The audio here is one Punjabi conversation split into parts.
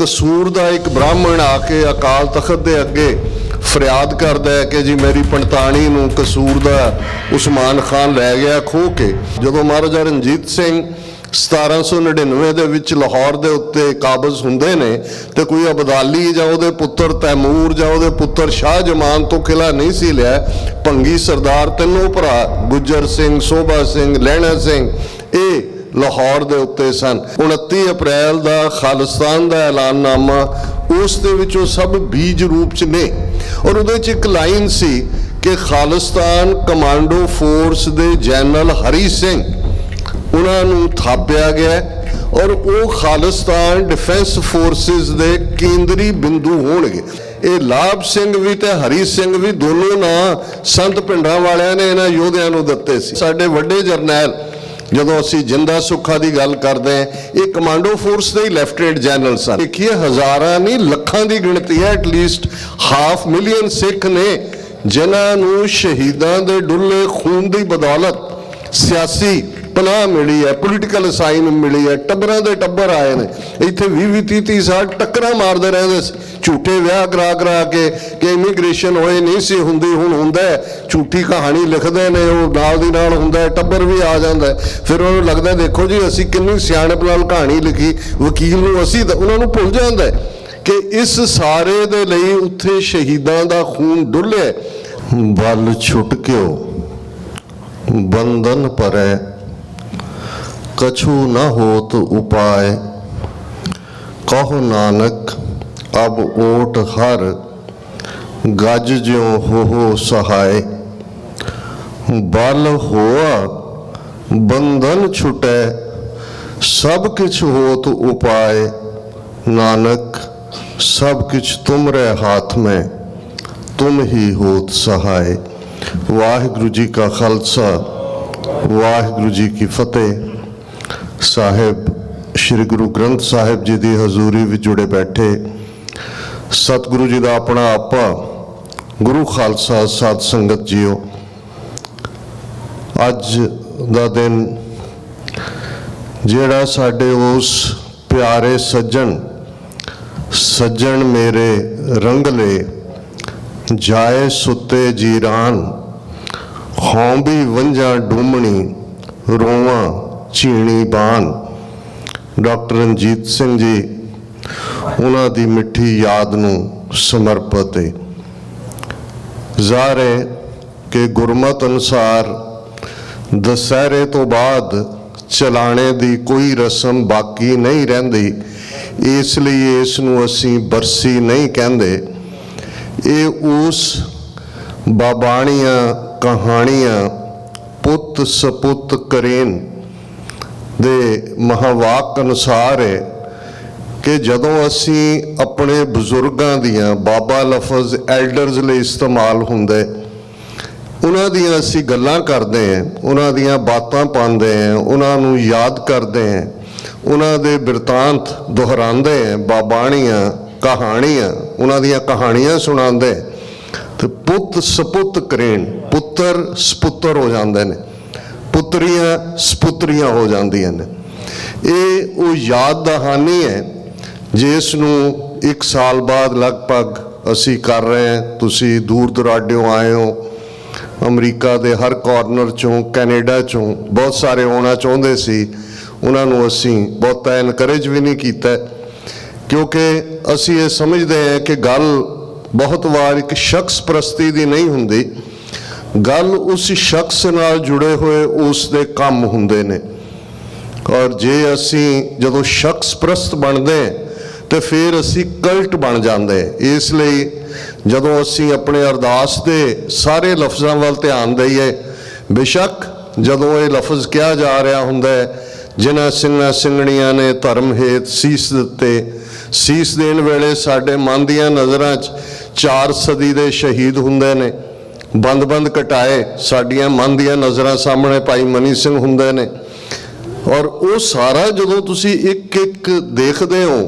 कसूर दा एक ब्राह्मण आके अकाल तखत दे अगे फरियाद करदा है कि जी मेरी पंताणी नूं कसूर दा उस्मान खान लै गया खो के। जदों महाराजा रणजीत सिंह 1799 ਦੇ ਵਿੱਚ ਲਾਹੌਰ ਦੇ ਉੱਤੇ ਕਾਬਜ਼ ਹੁੰਦੇ ਨੇ ਤੇ ਕੋਈ ਅਬਦਾਲੀ ਜਾਂ ਉਹਦੇ ਪੁੱਤਰ ਤੈਮੂਰ ਜਾਂ ਉਹਦੇ ਪੁੱਤਰ ਸ਼ਾਹ ਜਮਾਨ ਤੋਂ ਕਿਲਾ ਨਹੀਂ ਸੀ ਲਿਆ। ਭੰਗੀ ਸਰਦਾਰ ਤਿੰਨੋਂ ਭਰਾ ਗੁੱਜਰ ਸਿੰਘ, ਸੋਭਾ ਸਿੰਘ, ਲਹਿਣਾ ਸਿੰਘ ਇਹ ਲਾਹੌਰ ਦੇ ਉੱਤੇ ਸਨ। 29 ਅਪ੍ਰੈਲ ਦਾ ਖਾਲਿਸਤਾਨ ਦਾ ਐਲਾਨਨਾਮਾ ਉਸ ਦੇ ਵਿੱਚ ਉਹ ਸਭ ਬੀਜ ਰੂਪ 'ਚ ਨੇ ਔਰ ਉਹਦੇ 'ਚ ਇੱਕ ਲਾਈਨ ਸੀ ਕਿ ਖਾਲਿਸਤਾਨ ਕਮਾਂਡੋ ਫੋਰਸ ਦੇ ਜਨਰਲ ਹਰੀ ਸਿੰਘ ਉਹਨਾਂ ਨੂੰ ਥਾਪਿਆ ਗਿਆ ਔਰ ਉਹ ਖਾਲਿਸਤਾਨ ਡਿਫੈਂਸ ਫੋਰਸਿਸ ਦੇ ਕੇਂਦਰੀ ਬਿੰਦੂ ਹੋਣਗੇ। ਇਹ ਲਾਭ ਸਿੰਘ ਵੀ ਤੇ ਹਰੀ ਸਿੰਘ ਵੀ ਦੋਨੋਂ ਨਾਂ ਸੰਤ ਪਿੰਡਾਂ ਵਾਲਿਆਂ ਨੇ ਇਹਨਾਂ ਯੋਧਿਆਂ ਨੂੰ ਦਿੱਤੇ ਸੀ। ਸਾਡੇ ਵੱਡੇ ਜਰਨੈਲ ਜਦੋਂ ਅਸੀਂ ਜਿੰਦਾ ਸੁੱਖਾ ਦੀ ਗੱਲ ਕਰਦੇ ਹਾਂ ਇਹ ਕਮਾਂਡੋ ਫੋਰਸ ਦੇ ਹੀ ਲੈਫਟੀਨੈਂਟ ਜਨਰਲ ਸਨ। ਦੇਖੀਏ ਹਜ਼ਾਰਾਂ ਨਹੀਂ ਲੱਖਾਂ ਦੀ ਗਿਣਤੀ ਹੈ, ਐਟਲੀਸਟ 500,000 ਸਿੱਖ ਨੇ ਜਿਨ੍ਹਾਂ ਨੂੰ ਸ਼ਹੀਦਾਂ ਦੇ ਡੁੱਲੇ ਖੂਨ ਦੀ ਬਦੌਲਤ ਸਿਆਸੀ ਪਨਾਹ ਮਿਲੀ ਹੈ, ਪੋਲੀਟੀਕਲ ਅਸਾਈਨ ਮਿਲੀ ਹੈ। ਟੱਬਰਾਂ ਦੇ ਟੱਬਰ ਆਏ ਨੇ ਇੱਥੇ 20-30 ਸਾਲ ਟੱਕਰਾਂ ਮਾਰਦੇ ਰਹਿੰਦੇ ਸੀ, ਝੂਠੇ ਵਿਆਹ ਕਰਾ ਕੇ ਕਿ ਇਮੀਗ੍ਰੇਸ਼ਨ ਹੋਏ ਨਹੀਂ ਸੀ ਹੁੰਦੀ, ਹੁਣ ਹੁੰਦਾ। ਝੂਠੀ ਕਹਾਣੀ ਲਿਖਦੇ ਨੇ, ਉਹ ਨਾਲ ਦੀ ਨਾਲ ਹੁੰਦਾ, ਟੱਬਰ ਵੀ ਆ ਜਾਂਦਾ। ਫਿਰ ਉਹਨੂੰ ਲੱਗਦਾ ਦੇਖੋ ਜੀ ਅਸੀਂ ਕਿੰਨੀ ਸਿਆਣਪ ਨਾਲ ਕਹਾਣੀ ਲਿਖੀ, ਵਕੀਲ ਨੂੰ ਅਸੀਂ ਉਹਨਾਂ ਨੂੰ ਭੁੱਲ ਜਾਂਦਾ ਕਿ ਇਸ ਸਾਰੇ ਦੇ ਲਈ ਉੱਥੇ ਸ਼ਹੀਦਾਂ ਦਾ ਖੂਨ ਡੁੱਲਿਆ। ਬਲ ਛੁੱਟ ਕਿਉ बंधन परै कछु न होत उपाय, कहो नानक अब ओट हर गज ज्यों हो सहाय। बल होआ बंधन छुटै सब किछ होत उपाय, नानक सब किछ तुमरे हाथ में तुम ही होत सहाय। वाहिगुरु जी का खालसा वाहिगुरु जी की फतेह। साहिब श्री गुरु ग्रंथ साहिब जी की हजूरी में जुड़े बैठे सतगुरु जी का अपना आपा गुरु खालसा साध संगत जीओ, अज का दिन जेड़ा साडे उस प्यारे सज्जन मेरे रंगले जाए सुते जीरान, खौंबी वंजा डूमणी रोवा चीणी बान। डॉक्टर रणजीत सिंह जी उन्हां दी मिठी याद नूं समर्पित है। ज़ाहिर है कि गुरमत अनुसार दशहरे तो बाद चलाने दी कोई रस्म बाकी नहीं रहिंदी, इसलिए इस नूं असीं बरसी नहीं कहंदे। ये उस बाबाणियां कहानियां पुत सपुत करेन दे महावाक अनुसार है कि जदों असी अपने बजुर्गों दियां बाबा लफज एल्डर्स लिए इस्तेमाल हुंदे उन्हां दियां असी गल्लां करते हैं, उन्हां दियां बातां पांदे हैं, उन्हां नूं याद करते हैं, उन्हां दे बिरतांत दोहरांदे हैं, बाबाणियां कहानियां उन्हां दियां कहानियां सुणांदे तो पुत सपुत करेन, पुत्र सपुत्र हो जाते हैं, पुत्रियां सपुत्रियां हो जांदियां ने। ये वो याद दहानी है जिस नूं 1 साल बाद लगभग असी कर रहे हैं। तुसी दूर दुराड्यों आए हो, अमरीका दे हर कॉर्नर चों, कैनेडा चों बहुत सारे आना चाहते सी, उन्हां नूं असी बहुता एनकरेज भी नहीं कीता क्योंकि असी ये समझते हैं कि गल बहुत बार एक शख्स परस्ती की नहीं हुंदी, गल उस शख्स नाल जुड़े हुए उसके काम हुंदे ने। और जे असी जदों शख्स परस्त बनते हैं तो फिर असी कल्ट बन जाते हैं। इसलिए जदों असी अपने अरदास के सारे लफ्ज़ों वाल ध्यान दईए, बेशक जदों ये लफ्ज़ कहा जा रहा हुंदा है जिन्हां सिंघां सिंघणियां ने धर्म हेत सीस दिते, सीस देण वेले साडे मन दियां नज़रां 4 सदी दे शहीद हुंदे ने, बंद बंद कटाए साडियां मन दियां नज़रां सामने भाई मनी सिंह हुंदे ने। और वो सारा जदों तुसी एक एक देखदे हो,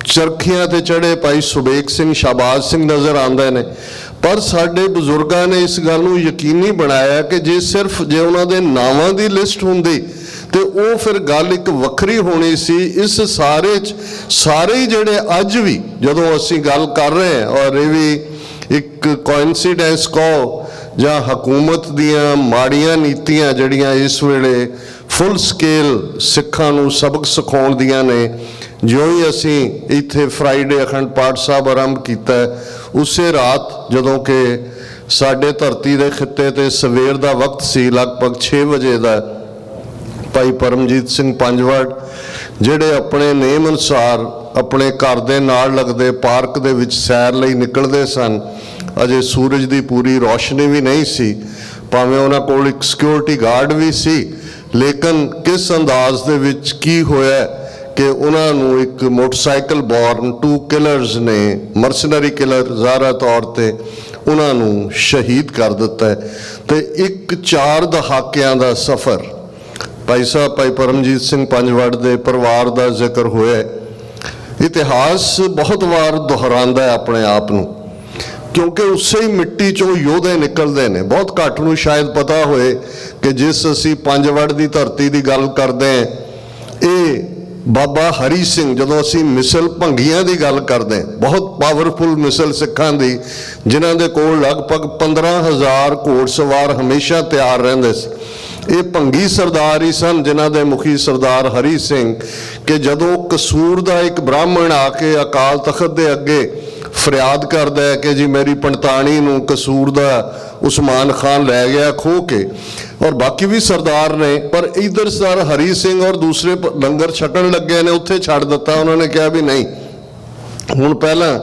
चरखियां ते चढ़े भाई सुबेग सिंह, शाहबाज सिंह नज़र आंदे ने, पर साडे बजुर्गां ने इस गल नूं यकीनी बनाया कि जे सिर्फ जे उन्हां दे नावां दी लिस्ट हुंदी ਤੇ ਉਹ ਫਿਰ ਗੱਲ ਇੱਕ ਵੱਖਰੀ ਹੋਣੀ ਸੀ। ਇਸ ਸਾਰੇ 'ਚ ਸਾਰੇ ਜਿਹੜੇ ਅੱਜ ਵੀ ਜਦੋਂ ਅਸੀਂ ਗੱਲ ਕਰ ਰਹੇ ਹਾਂ, ਔਰ ਇਹ ਵੀ ਇੱਕ ਕੋਇਨਸੀਡੈਂਸ ਕਹੋ ਜਾਂ ਹਕੂਮਤ ਦੀਆਂ ਮਾੜੀਆਂ ਨੀਤੀਆਂ ਜਿਹੜੀਆਂ ਇਸ ਵੇਲੇ ਫੁੱਲ ਸਕੇਲ ਸਿੱਖਾਂ ਨੂੰ ਸਬਕ ਸਿਖਾਉਣ ਦੀਆਂ ਨੇ, ਜਿਉਂ ਹੀ ਅਸੀਂ ਇੱਥੇ ਫਰਾਈਡੇ ਅਖੰਡ ਪਾਠ ਸਾਹਿਬ ਆਰੰਭ ਕੀਤਾ, ਉਸੇ ਰਾਤ ਜਦੋਂ ਕਿ ਸਾਡੇ ਧਰਤੀ ਦੇ ਖਿੱਤੇ ਤੇ ਸਵੇਰ ਦਾ ਵਕਤ ਸੀ, ਲਗਭਗ 6 ਵਜੇ ਦਾ, ਭਾਈ ਪਰਮਜੀਤ ਸਿੰਘ ਪੰਜਵੜ ਜਿਹੜੇ ਆਪਣੇ ਨੇਮ ਅਨੁਸਾਰ ਆਪਣੇ ਘਰ ਦੇ ਨਾਲ ਲੱਗਦੇ ਪਾਰਕ ਦੇ ਵਿੱਚ ਸੈਰ ਲਈ ਨਿਕਲਦੇ ਸਨ। ਅਜੇ ਸੂਰਜ ਦੀ ਪੂਰੀ ਰੋਸ਼ਨੀ ਵੀ ਨਹੀਂ ਸੀ, ਭਾਵੇਂ ਉਹਨਾਂ ਕੋਲ ਇੱਕ ਸਿਕਿਉਰਿਟੀ ਗਾਰਡ ਵੀ ਸੀ, ਲੇਕਿਨ ਕਿਸ ਅੰਦਾਜ਼ ਦੇ ਵਿੱਚ ਕੀ ਹੋਇਆ ਕਿ ਉਹਨਾਂ ਨੂੰ ਇੱਕ ਮੋਟਰਸਾਈਕਲ ਬੋਰਨ 2 ਕਿਲਰਸ ਨੇ, ਮਰਸਨਰੀ ਕਿਲਰ ਜ਼ਾਹਰਾ ਤੌਰ ਤੇ ਉਹਨਾਂ ਨੂੰ ਸ਼ਹੀਦ ਕਰ ਦਿੱਤਾ। ਤੇ ਇੱਕ 4 ਦਹਾਕਿਆਂ ਦਾ ਸਫ਼ਰ, ਭਾਈ ਸਾਹਿਬ ਭਾਈ ਪਰਮਜੀਤ ਸਿੰਘ ਪੰਜਵੜ ਦੇ ਪਰਿਵਾਰ ਦਾ ਜ਼ਿਕਰ ਹੋਇਆ। ਇਤਿਹਾਸ ਬਹੁਤ ਵਾਰ ਦੁਹਰਾਉਂਦਾ ਹੈ ਆਪਣੇ ਆਪ ਨੂੰ, ਕਿਉਂਕਿ ਉਸੇ ਹੀ ਮਿੱਟੀ 'ਚੋਂ ਯੋਧੇ ਨਿਕਲਦੇ ਨੇ। ਬਹੁਤ ਘੱਟ ਨੂੰ ਸ਼ਾਇਦ ਪਤਾ ਹੋਏ ਕਿ ਜਿਸ ਅਸੀਂ ਪੰਜਵੜ ਦੀ ਧਰਤੀ ਦੀ ਗੱਲ ਕਰਦੇ ਹਾਂ, ਇਹ ਬਾਬਾ ਹਰੀ ਸਿੰਘ, ਜਦੋਂ ਅਸੀਂ ਮਿਸਲ ਭੰਗੀਆਂ ਦੀ ਗੱਲ ਕਰਦੇ, ਬਹੁਤ ਪਾਵਰਫੁਲ ਮਿਸਲ ਸਿੱਖਾਂ ਦੀ, ਜਿਨ੍ਹਾਂ ਦੇ ਕੋਲ ਲਗਭਗ 15,000 ਘੋੜਸਵਾਰ ਹਮੇਸ਼ਾ ਤਿਆਰ ਰਹਿੰਦੇ ਸੀ, ਇਹ ਭੰਗੀ ਸਰਦਾਰ ਹੀ ਸਨ, ਜਿਨ੍ਹਾਂ ਦੇ ਮੁਖੀ ਸਰਦਾਰ ਹਰੀ ਸਿੰਘ, ਕਿ ਜਦੋਂ ਕਸੂਰ ਦਾ ਇੱਕ ਬ੍ਰਾਹਮਣ ਆ ਕੇ ਅਕਾਲ ਤਖਤ ਦੇ ਅੱਗੇ ਫਰਿਆਦ ਕਰਦਾ ਹੈ ਕਿ ਜੀ ਮੇਰੀ ਪੰਤਾਣੀ ਨੂੰ ਕਸੂਰ ਦਾ ਉਸਮਾਨ ਖਾਨ ਲੈ ਗਿਆ ਖੋਹ ਕੇ, ਔਰ ਬਾਕੀ ਵੀ ਸਰਦਾਰ ਨੇ, ਪਰ ਇਧਰ ਸਰ ਹਰੀ ਸਿੰਘ ਔਰ ਦੂਸਰੇ ਲੰਗਰ ਛਕਣ ਲੱਗੇ ਨੇ, ਉੱਥੇ ਛੱਡ ਦਿੱਤਾ। ਉਹਨਾਂ ਨੇ ਕਿਹਾ ਵੀ ਨਹੀਂ, ਹੁਣ ਪਹਿਲਾਂ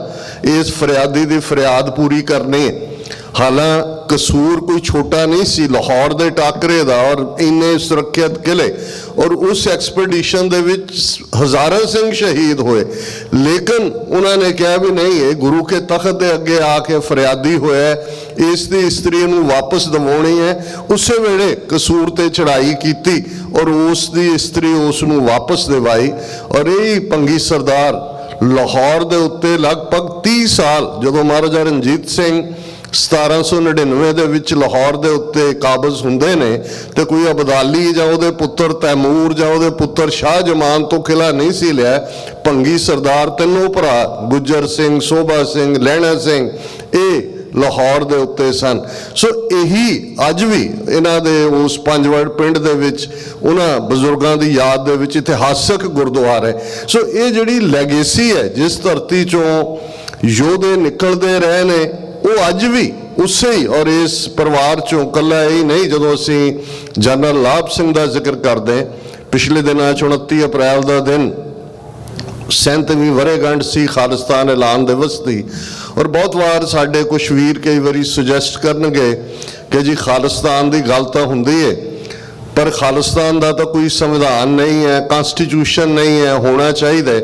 ਇਸ ਫਰਿਆਦੀ ਦੀ ਫਰਿਆਦ ਪੂਰੀ ਕਰਨੀ ਹੈ। ਹਾਲਾਂ ਕਸੂਰ ਕੋਈ ਛੋਟਾ ਨਹੀਂ ਸੀ, ਲਾਹੌਰ ਦੇ ਟਾਕਰੇ ਦਾ, ਔਰ ਇੰਨੇ ਸੁਰੱਖਿਅਤ ਕਿਲੇ, ਔਰ ਉਸ ਐਕਸਪੀਡੀਸ਼ਨ ਦੇ ਵਿੱਚ ਹਜ਼ਾਰਾਂ ਸਿੰਘ ਸ਼ਹੀਦ ਹੋਏ। ਲੇਕਿਨ ਉਹਨਾਂ ਨੇ ਕਿਹਾ ਵੀ ਨਹੀਂ, ਇਹ ਗੁਰੂ ਕੇ ਤਖਤ ਦੇ ਅੱਗੇ ਆ ਕੇ ਫਰਿਆਦੀ ਹੋਇਆ, ਇਸ ਦੀ ਇਸਤਰੀ ਨੂੰ ਵਾਪਸ ਦਿਵਾਉਣੀ ਹੈ। ਉਸੇ ਵੇਲੇ ਕਸੂਰ ਤੇ ਚੜ੍ਹਾਈ ਕੀਤੀ ਔਰ ਉਸ ਦੀ ਇਸਤਰੀ ਉਸ ਨੂੰ ਵਾਪਸ ਦਿਵਾਈ। ਔਰ ਇਹ ਭੰਗੀ ਸਰਦਾਰ ਲਾਹੌਰ ਦੇ ਉੱਤੇ ਲਗਭਗ 30 ਸਾਲ, ਜਦੋਂ ਮਹਾਰਾਜਾ ਰਣਜੀਤ ਸਿੰਘ 1799 ਦੇ ਵਿੱਚ ਲਾਹੌਰ ਦੇ ਉੱਤੇ ਕਾਬਜ਼ ਹੁੰਦੇ ਨੇ, ਤੇ ਕੋਈ ਅਬਦਾਲੀ ਜਾਂ ਉਹਦੇ ਪੁੱਤਰ ਤੈਮੂਰ ਜਾਂ ਉਹਦੇ ਪੁੱਤਰ ਸ਼ਾਹ ਜਮਾਨ ਤੋਂ ਕਿਲਾ ਨਹੀਂ ਸੀ ਲਿਆ। ਭੰਗੀ ਸਰਦਾਰ ਤਿੰਨੋਂ ਭਰਾ ਗੁੱਜਰ ਸਿੰਘ, ਸੋਭਾ ਸਿੰਘ, ਲਹਿਣਾ ਸਿੰਘ, ਇਹ ਲਾਹੌਰ ਦੇ ਉੱਤੇ ਸਨ। ਸੋ ਇਹੀ ਅੱਜ ਵੀ ਇਹਨਾਂ ਦੇ ਉਸ ਪੰਜਵੜ ਪਿੰਡ ਦੇ ਵਿੱਚ ਉਹਨਾਂ ਬਜ਼ੁਰਗਾਂ ਦੀ ਯਾਦ ਦੇ ਵਿੱਚ ਇਤਿਹਾਸਕ ਗੁਰਦੁਆਰਾ ਹੈ। ਸੋ ਇਹ ਜਿਹੜੀ ਲੈਗੇਸੀ ਹੈ, ਜਿਸ ਧਰਤੀ ਚੋਂ ਯੋਧੇ ਨਿਕਲਦੇ ਰਹੇ ਨੇ, ਉਹ ਅੱਜ ਵੀ ਉਸੇ ਹੀ, ਔਰ ਇਸ ਪਰਿਵਾਰ ਚੋਂ ਇਕੱਲਾ ਹੀ ਨਹੀਂ। ਜਦੋਂ ਅਸੀਂ ਜਨਰਲ ਲਾਭ ਸਿੰਘ ਦਾ ਜ਼ਿਕਰ ਕਰਦੇ, ਪਿਛਲੇ ਦਿਨਾਂ 29 ਅਪ੍ਰੈਲ ਦਾ ਦਿਨ 37ਵੀਂ ਵਰ੍ਹੇਗੰਢ ਸੀ ਖਾਲਿਸਤਾਨ ਐਲਾਨ ਦਿਵਸ ਦੀ, ਔਰ ਬਹੁਤ ਵਾਰ ਸਾਡੇ ਕੁਛ ਵੀਰ ਕਈ ਵਾਰੀ ਸੁਜੈਸਟ ਕਰਨਗੇ ਕਿ ਜੀ ਖਾਲਿਸਤਾਨ ਦੀ ਗੱਲ ਤਾਂ ਹੁੰਦੀ ਹੈ, ਪਰ ਖਾਲਿਸਤਾਨ ਦਾ ਤਾਂ ਕੋਈ ਸੰਵਿਧਾਨ ਨਹੀਂ ਹੈ, ਕਨਸਟੀਟਿਊਸ਼ਨ ਨਹੀਂ ਹੈ, ਹੋਣਾ ਚਾਹੀਦਾ।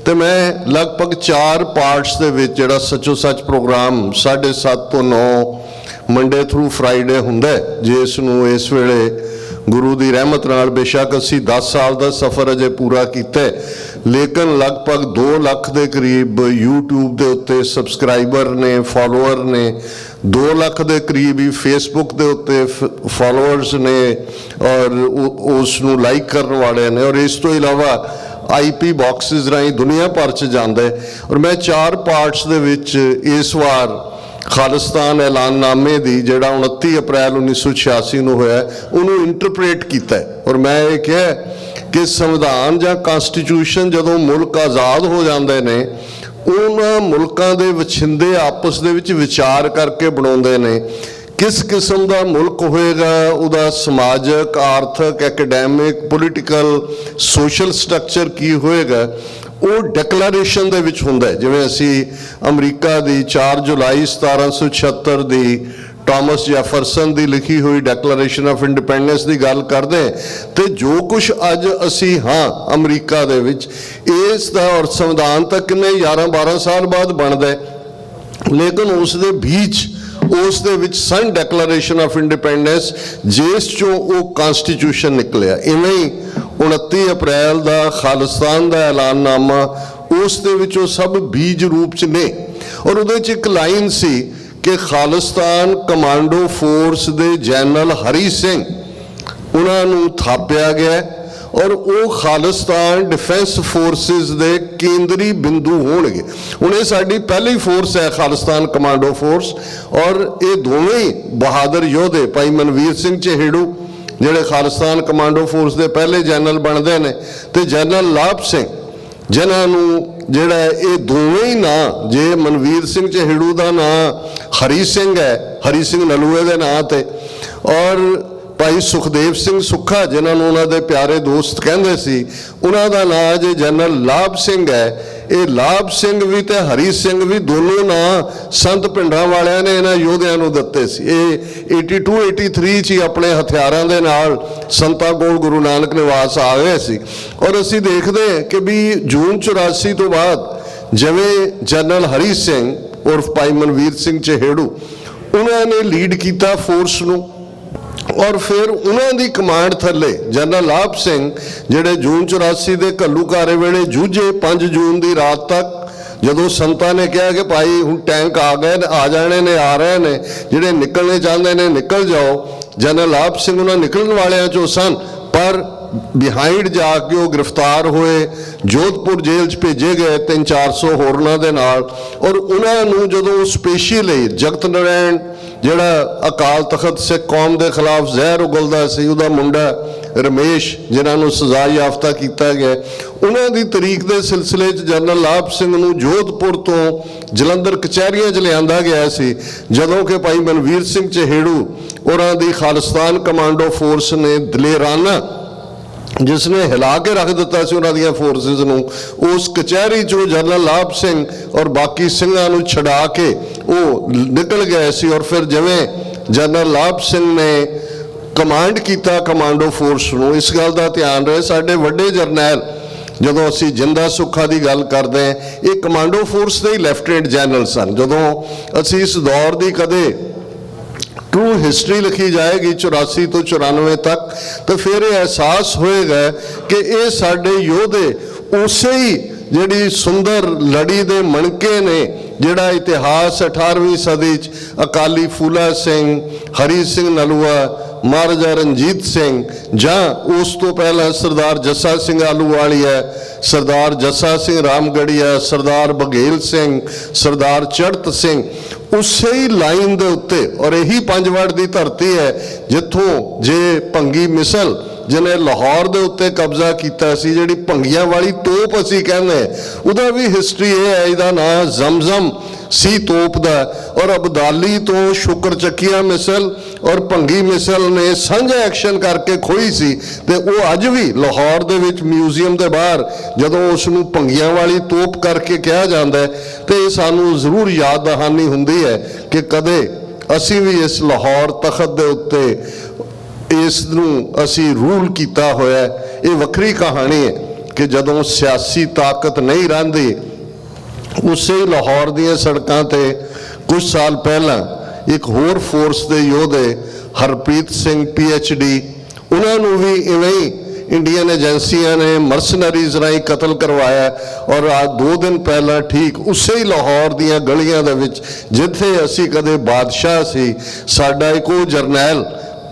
ਤੇ ਮੈਂ ਲਗਭਗ 4 ਪਾਰਟਸ ਦੇ ਵਿੱਚ ਜਿਹੜਾ ਸੱਚੋ ਸੱਚ ਪ੍ਰੋਗਰਾਮ 7:30 ਤੋਂ 9 ਮੰਡੇ ਥਰੂ ਫਰਾਈਡੇ ਹੁੰਦਾ, ਜਿਸ ਨੂੰ ਇਸ ਵੇਲੇ ਗੁਰੂ ਦੀ ਰਹਿਮਤ ਨਾਲ ਬੇਸ਼ੱਕ ਅਸੀਂ 10 ਸਾਲ ਦਾ ਸਫ਼ਰ ਅਜੇ ਪੂਰਾ ਕੀਤਾ, ਲੇਕਿਨ ਲਗਭਗ 2 ਲੱਖ ਦੇ ਕਰੀਬ YouTube ਦੇ ਉੱਤੇ ਸਬਸਕ੍ਰਾਈਬਰ ਨੇ, ਫਾਲੋਅਰ ਨੇ, 2 ਲੱਖ ਦੇ ਕਰੀਬ ਹੀ ਫੇਸਬੁੱਕ ਦੇ ਉੱਤੇ ਫਾਲੋਅਰਸ ਨੇ, ਔਰ ਉਸ ਨੂੰ ਲਾਈਕ ਕਰਨ ਵਾਲੇ ਨੇ, ਔਰ ਇਸ ਤੋਂ ਇਲਾਵਾ IP ਬਾਕਸਿਸ ਰਾਹੀਂ ਦੁਨੀਆ ਭਰ 'ਚ ਜਾਂਦਾ ਹੈ। ਔਰ ਮੈਂ 4 ਪਾਰਟਸ ਦੇ ਵਿੱਚ ਇਸ ਵਾਰ ਖਾਲਿਸਤਾਨ ਐਲਾਨਨਾਮੇ ਦੀ, ਜਿਹੜਾ 29 ਅਪ੍ਰੈਲ 1986 ਨੂੰ ਹੋਇਆ, ਉਹਨੂੰ ਇੰਟਰਪ੍ਰੇਟ ਕੀਤਾ। ਔਰ ਮੈਂ ਇਹ ਕਿਹਾ ਕਿ ਸੰਵਿਧਾਨ ਜਾਂ ਕਨਸਟੀਟਿਊਸ਼ਨ ਜਦੋਂ ਮੁਲਕ ਆਜ਼ਾਦ ਹੋ ਜਾਂਦੇ ਨੇ, ਉਹਨਾਂ ਮੁਲਕਾਂ ਦੇ ਵਛਿੰਦੇ ਆਪਸ ਦੇ ਵਿੱਚ ਵਿਚਾਰ ਕਰਕੇ ਬਣਾਉਂਦੇ ਨੇ। ਕਿਸ ਕਿਸਮ ਦਾ ਮੁਲਕ ਹੋਏਗਾ, ਉਹਦਾ ਸਮਾਜਿਕ, ਆਰਥਿਕ, ਐਕੈਡੈਮਿਕ, ਪੋਲੀਟੀਕਲ, ਸੋਸ਼ਲ ਸਟਰਕਚਰ ਕੀ ਹੋਏਗਾ, ਉਹ ਡਿਕਲੇਰੇਸ਼ਨ ਦੇ ਵਿੱਚ ਹੁੰਦਾ ਹੈ। ਜਿਵੇਂ ਅਸੀਂ ਅਮਰੀਕਾ ਦੀ 4 ਜੁਲਾਈ 1776 ਦੀ ਟਾਮਸ ਜੈਫਰਸਨ ਦੀ ਲਿਖੀ ਹੋਈ ਡਿਕਲੇਰੇਸ਼ਨ ਆਫ ਇੰਡੀਪੈਂਡੈਂਸ ਦੀ ਗੱਲ ਕਰਦੇ, ਤੇ ਜੋ ਕੁਝ ਅੱਜ ਅਸੀਂ ਹਾਂ ਅਮਰੀਕਾ ਦੇ ਵਿੱਚ, ਇਸ ਦਾ ਔਰ ਸੰਵਿਧਾਨ ਤਾਂ ਕਿੰਨੇ 11-12 ਸਾਲ ਬਾਅਦ ਬਣਦਾ, ਲੇਕਿਨ ਉਸ ਦੇ ਬੀਚ ਉਸ ਦੇ ਵਿੱਚ ਸਨ ਡਿਕਲੇਰੇਸ਼ਨ ਆਫ ਇੰਡੀਪੈਂਡੈਂਸ, ਜਿਸ ਚੋਂ ਉਹ ਕਨਸਟੀਟਿਊਸ਼ਨ ਨਿਕਲਿਆ। ਇਵੇਂ ਹੀ 29 ਅਪ੍ਰੈਲ ਦਾ ਖਾਲਿਸਤਾਨ ਦਾ ਐਲਾਨਨਾਮਾ, ਉਸ ਦੇ ਵਿੱਚ ਉਹ ਸਭ ਬੀਜ ਰੂਪ 'ਚ ਨੇ। ਔਰ ਉਹਦੇ 'ਚ ਇੱਕ ਲਾਈਨ ਸੀ ਕਿ ਖਾਲਿਸਤਾਨ ਕਮਾਂਡੋ ਫੋਰਸ ਦੇ ਜਨਰਲ ਹਰੀ ਸਿੰਘ, ਉਹਨਾਂ ਨੂੰ ਥਾਪਿਆ ਗਿਆ ਔਰ ਉਹ ਖਾਲਿਸਤਾਨ ਡਿਫੈਂਸ ਫੋਰਸਿਸ ਦੇ ਕੇਂਦਰੀ ਬਿੰਦੂ ਹੋਣਗੇ। ਹੁਣ ਇਹ ਸਾਡੀ ਪਹਿਲੀ ਫੋਰਸ ਹੈ ਖਾਲਿਸਤਾਨ ਕਮਾਂਡੋ ਫੋਰਸ, ਔਰ ਇਹ ਦੋਵੇਂ ਹੀ ਬਹਾਦਰ ਯੋਧੇ ਭਾਈ ਮਨਵੀਰ ਸਿੰਘ ਚਹੇੜੂ ਜਿਹੜੇ ਖਾਲਿਸਤਾਨ ਕਮਾਂਡੋ ਫੋਰਸ ਦੇ ਪਹਿਲੇ ਜਨਰਲ ਬਣਦੇ ਨੇ, ਤੇ ਜਨਰਲ ਲਾਭ ਸਿੰਘ ਜਿਨ੍ਹਾਂ ਨੂੰ ਜਿਹੜਾ ਇਹ ਦੋਵੇਂ ਹੀ ਨਾਂ, ਜੇ ਮਨਵੀਰ ਸਿੰਘ ਚਹੇੜੂ ਦਾ ਨਾਂ ਹਰੀ ਸਿੰਘ ਹੈ, ਹਰੀ ਸਿੰਘ ਨਲੂਏ ਦੇ ਨਾਂ ਤੇ, ਔਰ ਭਾਈ ਸੁਖਦੇਵ ਸਿੰਘ ਸੁੱਖਾ ਜਿਨ੍ਹਾਂ ਨੂੰ ਉਹਨਾਂ ਦੇ ਪਿਆਰੇ ਦੋਸਤ ਕਹਿੰਦੇ ਸੀ, ਉਹਨਾਂ ਦਾ ਨਾਂ ਜੇ ਜਨਰਲ ਲਾਭ ਸਿੰਘ ਹੈ। ਇਹ ਲਾਭ ਸਿੰਘ ਵੀ ਤੇ ਹਰੀ ਸਿੰਘ ਵੀ ਦੋਨੋਂ ਨਾਂ ਸੰਤ ਪਿੰਡਾਂ ਵਾਲਿਆਂ ਨੇ ਇਹਨਾਂ ਯੋਧਿਆਂ ਨੂੰ ਦਿੱਤੇ ਸੀ। ਇਹ 82-83 'ਚ ਹੀ ਆਪਣੇ ਹਥਿਆਰਾਂ ਦੇ ਨਾਲ ਸੰਤਾਂ ਕੋਲ ਗੁਰੂ ਨਾਨਕ ਨਿਵਾਸ ਆ ਗਏ ਸੀ। ਔਰ ਅਸੀਂ ਦੇਖਦੇ ਕਿ ਵੀ ਜੂਨ 84 ਤੋਂ ਬਾਅਦ ਜਿਵੇਂ ਜਨਰਲ ਹਰੀ ਸਿੰਘ ਉਰਫ ਭਾਈ ਮਨਵੀਰ ਸਿੰਘ ਚਹੇੜੂ ਉਹਨਾਂ ਨੇ ਲੀਡ ਕੀਤਾ ਫੋਰਸ ਨੂੰ, ਔਰ ਫਿਰ ਉਹਨਾਂ ਦੀ ਕਮਾਂਡ ਥੱਲੇ ਜਨਰਲ ਲਾਭ ਸਿੰਘ ਜਿਹੜੇ ਜੂਨ 84 ਦੇ ਘੱਲੂਘਾਰੇ ਵੇਲੇ ਜੂਝੇ 5 ਜੂਨ ਦੀ ਰਾਤ ਤੱਕ, ਜਦੋਂ ਸੰਤਾਂ ਨੇ ਕਿਹਾ ਕਿ ਭਾਈ ਹੁਣ ਟੈਂਕ ਆ ਗਏ ਨੇ, ਆ ਜਾਣੇ ਨੇ, ਆ ਰਹੇ ਨੇ, ਜਿਹੜੇ ਨਿਕਲਣੇ ਚਾਹੁੰਦੇ ਨੇ ਨਿਕਲ ਜਾਓ। ਜਨਰਲ ਲਾਭ ਸਿੰਘ ਉਹਨਾਂ ਨਿਕਲਣ ਵਾਲਿਆਂ 'ਚੋਂ ਸਨ, ਪਰ ਬਿਹਾਈਂਡ ਜਾ ਕੇ ਉਹ ਗ੍ਰਿਫਤਾਰ ਹੋਏ, ਜੋਧਪੁਰ ਜੇਲ੍ਹ 'ਚ ਭੇਜੇ ਗਏ 300-400 ਹੋਰਨਾਂ ਦੇ ਨਾਲ। ਔਰ ਉਹਨਾਂ ਨੂੰ ਜਦੋਂ ਸਪੇਸ਼ੀ ਲਈ ਜਗਤ ਨਾਰਾਇਣ ਜਿਹੜਾ ਅਕਾਲ ਤਖਤ ਸਿੱਖ ਕੌਮ ਦੇ ਖਿਲਾਫ ਜ਼ਹਿਰ ਉਗਲਦਾ ਸੀ, ਉਹਦਾ ਮੁੰਡਾ ਰਮੇਸ਼ ਜਿਨ੍ਹਾਂ ਨੂੰ ਸਜ਼ਾ ਯਾਫਤਾ ਕੀਤਾ ਗਿਆ, ਉਹਨਾਂ ਦੀ ਤਰੀਕ ਦੇ ਸਿਲਸਿਲੇ 'ਚ ਜਨਰਲ ਲਾਭ ਸਿੰਘ ਨੂੰ ਜੋਧਪੁਰ ਤੋਂ ਜਲੰਧਰ ਕਚਹਿਰੀਆਂ 'ਚ ਲਿਆਂਦਾ ਗਿਆ ਸੀ, ਜਦੋਂ ਕਿ ਭਾਈ ਮਨਵੀਰ ਸਿੰਘ ਚਹੇੜੂ ਉਹਨਾਂ ਦੀ ਖਾਲਿਸਤਾਨ ਕਮਾਂਡੋ ਫੋਰਸ ਨੇ ਦਲੇਰਾਨਾ ਜਿਸ ਨੇ ਹਿਲਾ ਕੇ ਰੱਖ ਦਿੱਤਾ ਸੀ ਉਹਨਾਂ ਦੀਆਂ ਫੋਰਸਿਸ ਨੂੰ, ਉਸ ਕਚਹਿਰੀ 'ਚੋਂ ਜਨਰਲ ਲਾਭ ਸਿੰਘ ਔਰ ਬਾਕੀ ਸਿੰਘਾਂ ਨੂੰ ਛਡਾ ਕੇ ਉਹ ਨਿਕਲ ਗਏ ਸੀ। ਔਰ ਫਿਰ ਜਿਵੇਂ ਜਨਰਲ ਲਾਭ ਸਿੰਘ ਨੇ ਕਮਾਂਡ ਕੀਤਾ ਕਮਾਂਡੋ ਫੋਰਸ ਨੂੰ, ਇਸ ਗੱਲ ਦਾ ਧਿਆਨ ਰਹੇ ਸਾਡੇ ਵੱਡੇ ਜਰਨੈਲ, ਜਦੋਂ ਅਸੀਂ ਜਿੰਦਾ ਸੁੱਖਾ ਦੀ ਗੱਲ ਕਰਦੇ ਹਾਂ, ਇਹ ਕਮਾਂਡੋ ਫੋਰਸ ਦੇ ਹੀ ਲੈਫਟੀਨੈਂਟ ਜਨਰਲ ਸਨ। ਜਦੋਂ ਅਸੀਂ ਇਸ ਦੌਰ ਦੀ ਕਦੇ ਟਰੂ ਹਿਸਟਰੀ ਲਿਖੀ ਜਾਏਗੀ 84 ਤੋਂ 94 ਤੱਕ, ਤਾਂ ਫਿਰ ਇਹ ਅਹਿਸਾਸ ਹੋਏਗਾ ਕਿ ਇਹ ਸਾਡੇ ਯੋਧੇ ਉਸੇ ਹੀ ਜਿਹੜੀ ਸੁੰਦਰ ਲੜੀ ਦੇ ਮਣਕੇ ਨੇ, ਜਿਹੜਾ ਇਤਿਹਾਸ 18ਵੀਂ ਸਦੀ 'ਚ ਅਕਾਲੀ ਫੂਲਾ ਸਿੰਘ, ਹਰੀ ਸਿੰਘ ਨਲੂਆ, ਮਹਾਰਾਜਾ ਰਣਜੀਤ ਸਿੰਘ, ਜਾਂ ਉਸ ਤੋਂ ਪਹਿਲਾਂ ਸਰਦਾਰ ਜੱਸਾ ਸਿੰਘ ਆਹਲੂਵਾਲੀਆ, ਸਰਦਾਰ ਜੱਸਾ ਸਿੰਘ ਰਾਮਗੜੀਆ, ਸਰਦਾਰ ਬਘੇਲ ਸਿੰਘ, ਸਰਦਾਰ ਚੜ੍ਹਤ ਸਿੰਘ, ਉਸੇ ਹੀ ਲਾਈਨ ਦੇ ਉੱਤੇ। ਔਰ ਇਹੀ ਪੰਜਵੜ ਦੀ ਧਰਤੀ ਹੈ ਜਿੱਥੋਂ ਜੇ ਭੰਗੀ ਮਿਸਲ ਜਿਹਨੇ ਲਾਹੌਰ ਦੇ ਉੱਤੇ ਕਬਜ਼ਾ ਕੀਤਾ ਸੀ, ਜਿਹੜੀ ਭੰਗੀਆਂ ਵਾਲੀ ਤੋਪ ਅਸੀਂ ਕਹਿੰਦੇ, ਉਹਦਾ ਵੀ ਹਿਸਟਰੀ ਇਹ ਹੈ, ਇਹਦਾ ਨਾਂ ਜ਼ਮਜ਼ਮ ਸੀ ਤੋਪ ਦਾ। ਔਰ ਅਬਦਾਲੀ ਤੋਂ ਸ਼ੁਕਰ ਚੱਕੀਆਂ ਮਿਸਲ ਔਰ ਭੰਗੀ ਮਿਸਲ ਨੇ ਸਾਂਝਾ ਐਕਸ਼ਨ ਕਰਕੇ ਖੋਈ ਸੀ, ਤੇ ਉਹ ਅੱਜ ਵੀ ਲਾਹੌਰ ਦੇ ਵਿੱਚ ਮਿਊਜ਼ੀਅਮ ਦੇ ਬਾਹਰ ਜਦੋਂ ਉਸ ਨੂੰ ਭੰਗੀਆਂ ਵਾਲੀ ਤੋਪ ਕਰਕੇ ਕਿਹਾ ਜਾਂਦਾ, ਤੇ ਇਹ ਸਾਨੂੰ ਜ਼ਰੂਰ ਯਾਦ ਦਹਾਨੀ ਹੁੰਦੀ ਹੈ ਕਿ ਕਦੇ ਅਸੀਂ ਵੀ ਇਸ ਲਾਹੌਰ ਤਖਤ ਦੇ ਉੱਤੇ ਇਸ ਨੂੰ ਅਸੀਂ ਰੂਲ ਕੀਤਾ ਹੋਇਆ। ਇਹ ਵੱਖਰੀ ਕਹਾਣੀ ਹੈ ਕਿ ਜਦੋਂ ਸਿਆਸੀ ਤਾਕਤ ਨਹੀਂ ਰਹਿੰਦੀ, ਉਸੇ ਹੀ ਲਾਹੌਰ ਦੀਆਂ ਸੜਕਾਂ ਤੇ ਕੁਝ ਸਾਲ ਪਹਿਲਾਂ ਇੱਕ ਹੋਰ ਫੋਰਸ ਦੇ ਯੋਧੇ ਹਰਪ੍ਰੀਤ ਸਿੰਘ PhD, ਉਹਨਾਂ ਨੂੰ ਵੀ ਇਵੇਂ ਹੀ ਇੰਡੀਅਨ ਏਜੰਸੀਆਂ ਨੇ ਮਰਸਨਰੀਜ਼ ਰਾਹੀਂ ਕਤਲ ਕਰਵਾਇਆ। ਔਰ ਅੱਜ 2 ਦਿਨ ਪਹਿਲਾਂ ਠੀਕ ਉਸੇ ਹੀ ਲਾਹੌਰ ਦੀਆਂ ਗਲੀਆਂ ਦੇ ਵਿੱਚ ਜਿੱਥੇ ਅਸੀਂ ਕਦੇ ਬਾਦਸ਼ਾਹ ਸੀ, ਸਾਡਾ ਇੱਕ ਉਹ ਜਰਨੈਲ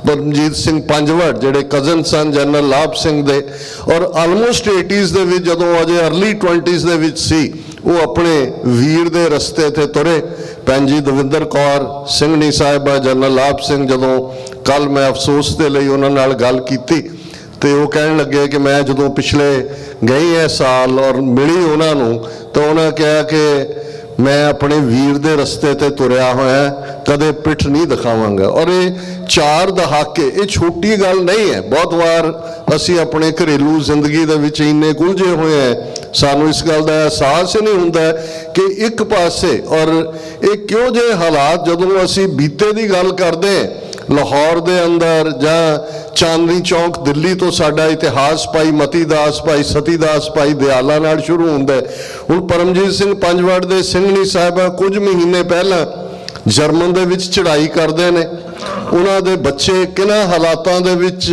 ਪਰਮਜੀਤ ਸਿੰਘ ਪੰਜਵੜ ਜਿਹੜੇ ਕਜ਼ਨ ਸਨ ਜਨਰਲ ਲਾਭ ਸਿੰਘ ਦੇ, ਔਰ ਆਲਮੋਸਟ 80s ਦੇ ਵਿੱਚ ਜਦੋਂ ਅਜੇ ਅਰਲੀ 20s ਦੇ ਵਿੱਚ ਸੀ, ਉਹ ਆਪਣੇ ਵੀਰ ਦੇ ਰਸਤੇ ਤੇ ਤੁਰੇ। ਭੈਣ ਜੀ ਦਵਿੰਦਰ ਕੌਰ ਸਿੰਘਣੀ ਸਾਹਿਬਾ, ਜਨਰਲ ਲਾਭ ਸਿੰਘ, ਜਦੋਂ ਕੱਲ ਮੈਂ ਅਫਸੋਸ ਦੇ ਲਈ ਉਹਨਾਂ ਨਾਲ ਗੱਲ ਕੀਤੀ ਤੇ ਉਹ ਕਹਿਣ ਲੱਗੇ ਕਿ ਮੈਂ ਜਦੋਂ ਪਿਛਲੇ ਗਈ ਹੈ ਸਾਲ ਔਰ ਮਿਲੀ ਉਹਨਾਂ ਨੂੰ, ਤਾਂ ਉਹਨਾਂ ਕਿਹਾ ਕਿ ਮੈਂ ਆਪਣੇ ਵੀਰ ਦੇ ਰਸਤੇ ਤੇ ਤੁਰਿਆ ਹੋਇਆ, ਕਦੇ ਪਿੱਠ ਨਹੀਂ ਦਿਖਾਵਾਂਗਾ। ਔਰ ਇਹ 4 ਦਹਾਕੇ ਇਹ ਛੋਟੀ ਗੱਲ ਨਹੀਂ ਹੈ। ਬਹੁਤ ਵਾਰ ਅਸੀਂ ਆਪਣੇ ਘਰੇਲੂ ਜ਼ਿੰਦਗੀ ਦੇ ਵਿੱਚ ਇੰਨੇ ਉਲਝੇ ਹੋਏ ਹਾਂ, ਸਾਨੂੰ ਇਸ ਗੱਲ ਦਾ ਅਹਿਸਾਸ ਹੀ ਨਹੀਂ ਹੁੰਦਾ ਕਿ ਇੱਕ ਪਾਸੇ, ਔਰ ਇਹ ਕਿਉਂ ਜਿਹੇ ਹਾਲਾਤ ਜਦੋਂ ਅਸੀਂ ਬੀਤੇ ਦੀ ਗੱਲ ਕਰਦੇ ਲਾਹੌਰ ਦੇ ਅੰਦਰ ਜਾਂ ਚਾਂਦਨੀ ਚੌਂਕ ਦਿੱਲੀ ਤੋਂ ਸਾਡਾ ਇਤਿਹਾਸ ਭਾਈ ਮਤੀ ਦਾਸ, ਭਾਈ ਸਤੀ ਦਾਸ, ਭਾਈ ਦਿਆਲਾ ਨਾਲ ਸ਼ੁਰੂ ਹੁੰਦਾ। ਹੁਣ ਪਰਮਜੀਤ ਸਿੰਘ ਪੰਜਵੜ ਦੇ ਸਿੰਘਣੀ ਸਾਹਿਬਾ ਕੁਝ ਮਹੀਨੇ ਪਹਿਲਾਂ ਜਰਮਨ ਦੇ ਵਿੱਚ ਚੜ੍ਹਾਈ ਕਰਦੇ ਨੇ। ਉਹਨਾਂ ਦੇ ਬੱਚੇ ਕਿਹਨਾਂ ਹਾਲਾਤਾਂ ਦੇ ਵਿੱਚ